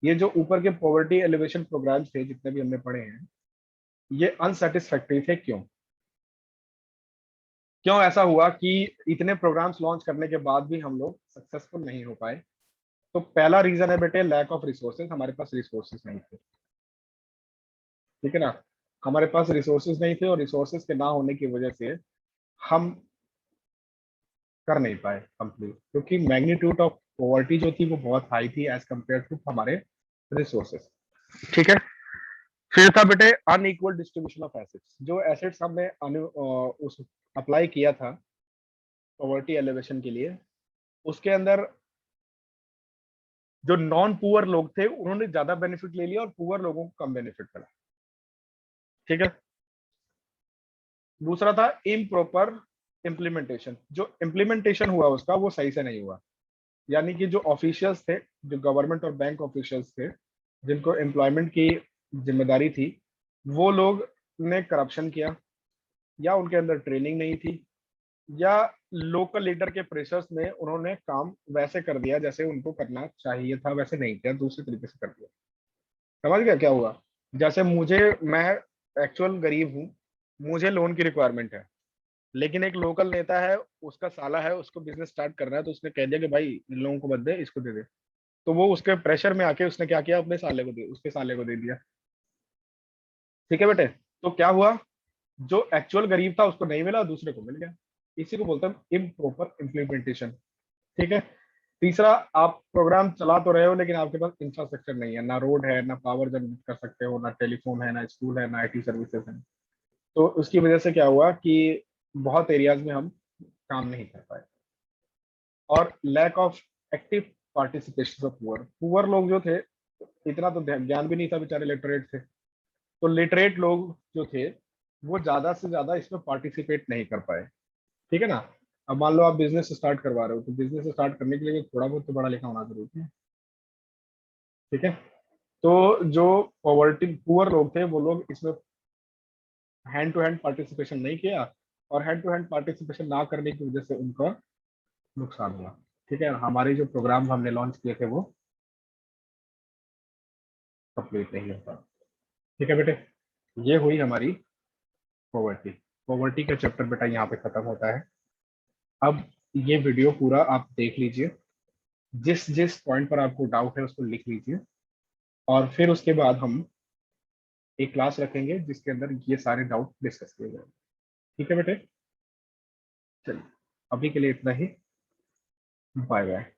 ये जो ऊपर के पॉवर्टी एलिवेशन प्रोग्राम्स थे जितने भी हमने पढ़े हैं, ये अनसेटिस्फैक्टरी थे। क्यों क्यों ऐसा हुआ कि इतने प्रोग्राम्स लॉन्च करने के बाद भी हम लोग सक्सेसफुल नहीं हो पाए? तो पहला रीजन है बेटे लैक ऑफ रिसोर्सेज, हमारे पास रिसोर्सेज नहीं थे। ठीक है ना, हमारे पास रिसोर्सेज नहीं थे, और रिसोर्सेज के ना होने की वजह से हम कर नहीं पाए कंप्लीट, क्योंकि मैग्नीट्यूड ऑफ पॉवर्टी जो थी वो बहुत हाई थी एज कम्पेयर टू हमारे रिसोर्सेज। ठीक है, फिर था बेटे अनइक्वल डिस्ट्रीब्यूशन ऑफ एसेट्स। जो एसेट्स हमने उस अप्लाई किया था पॉवर्टी एलिवेशन के लिए, उसके अंदर जो नॉन पुअर लोग थे उन्होंने ज्यादा बेनिफिट ले लिया और पुअर लोगों को कम बेनिफिट मिला। ठीक है, दूसरा था इम्प्रॉपर इम्प्लीमेंटेशन। जो इम्प्लीमेंटेशन हुआ उसका वो सही से नहीं हुआ, यानी कि जो ऑफिशियल्स थे, जो गवर्नमेंट और बैंक ऑफिशियल्स थे, जिनको एम्प्लॉयमेंट की जिम्मेदारी थी, वो लोग ने करप्शन किया, या उनके अंदर ट्रेनिंग नहीं थी, या लोकल लीडर के प्रेशर्स में उन्होंने काम वैसे कर दिया जैसे उनको करना चाहिए था, वैसे नहीं किया, दूसरे तरीके से कर दिया। समझ गया क्या हुआ? जैसे मैं एक्चुअल गरीब हूँ, मुझे लोन की रिक्वायरमेंट है, लेकिन एक लोकल नेता है, उसका साला है, उसको बिजनेस स्टार्ट करना है, तो उसने कह दिया कि भाई इन लोगों को मत दे, इसको दे दे। तो वो उसके प्रेशर में आके उसने क्या किया, अपने साले को दे उसके साले को दे दिया। ठीक है बेटे, तो क्या हुआ, जो एक्चुअल गरीब था उसको नहीं मिला, दूसरे को मिल गया। इसी को बोलते हैं इम्प्रॉपर इम्प्लीमेंटेशन। ठीक है, तीसरा, आप प्रोग्राम चला तो रहे हो लेकिन आपके पास इंफ्रास्ट्रक्चर नहीं है, ना रोड है, ना पावर जनरेट कर सकते हो, ना टेलीफोन है, ना स्कूल है, ना आईटी सर्विसेज है। तो उसकी वजह से क्या हुआ कि बहुत एरियाज में हम काम नहीं कर पाए। और lack of active participation of poor, poor लोग जो थे, इतना तो ज्ञान भी नहीं था, बेचारे लिटरेट थे, तो लिटरेट लोग जो थे वो ज्यादा से ज्यादा इसमें पार्टिसिपेट नहीं कर पाए। ठीक है ना। अब मान लो आप बिजनेस स्टार्ट करवा रहे हो, तो बिजनेस स्टार्ट करने के लिए थोड़ा बहुत तो पढ़ा लिखा होना जरूरी है। ठीक है, तो जो पॉवर्टी पुअर लोग थे वो लोग इसमें हैंड टू हैंड पार्टिसिपेशन नहीं किया, और हैंड टू हैंड पार्टिसिपेशन ना करने की वजह से उनका नुकसान हुआ। ठीक है, हमारे जो प्रोग्राम हमने लॉन्च किए थे वो कंप्लीट नहीं हो पाए। ठीक है बेटे, ये हुई हमारी पॉवर्टी। पॉवर्टी का चैप्टर बेटा यहाँ पे खत्म होता है। अब ये वीडियो पूरा आप देख लीजिए, जिस जिस पॉइंट पर आपको डाउट है उसको लिख लीजिए, और फिर उसके बाद हम एक क्लास रखेंगे जिसके अंदर ये सारे डाउट डिस्कस किए जाएंगे। ठीक है बेटे, चलिए अभी के लिए इतना ही। Bye bye.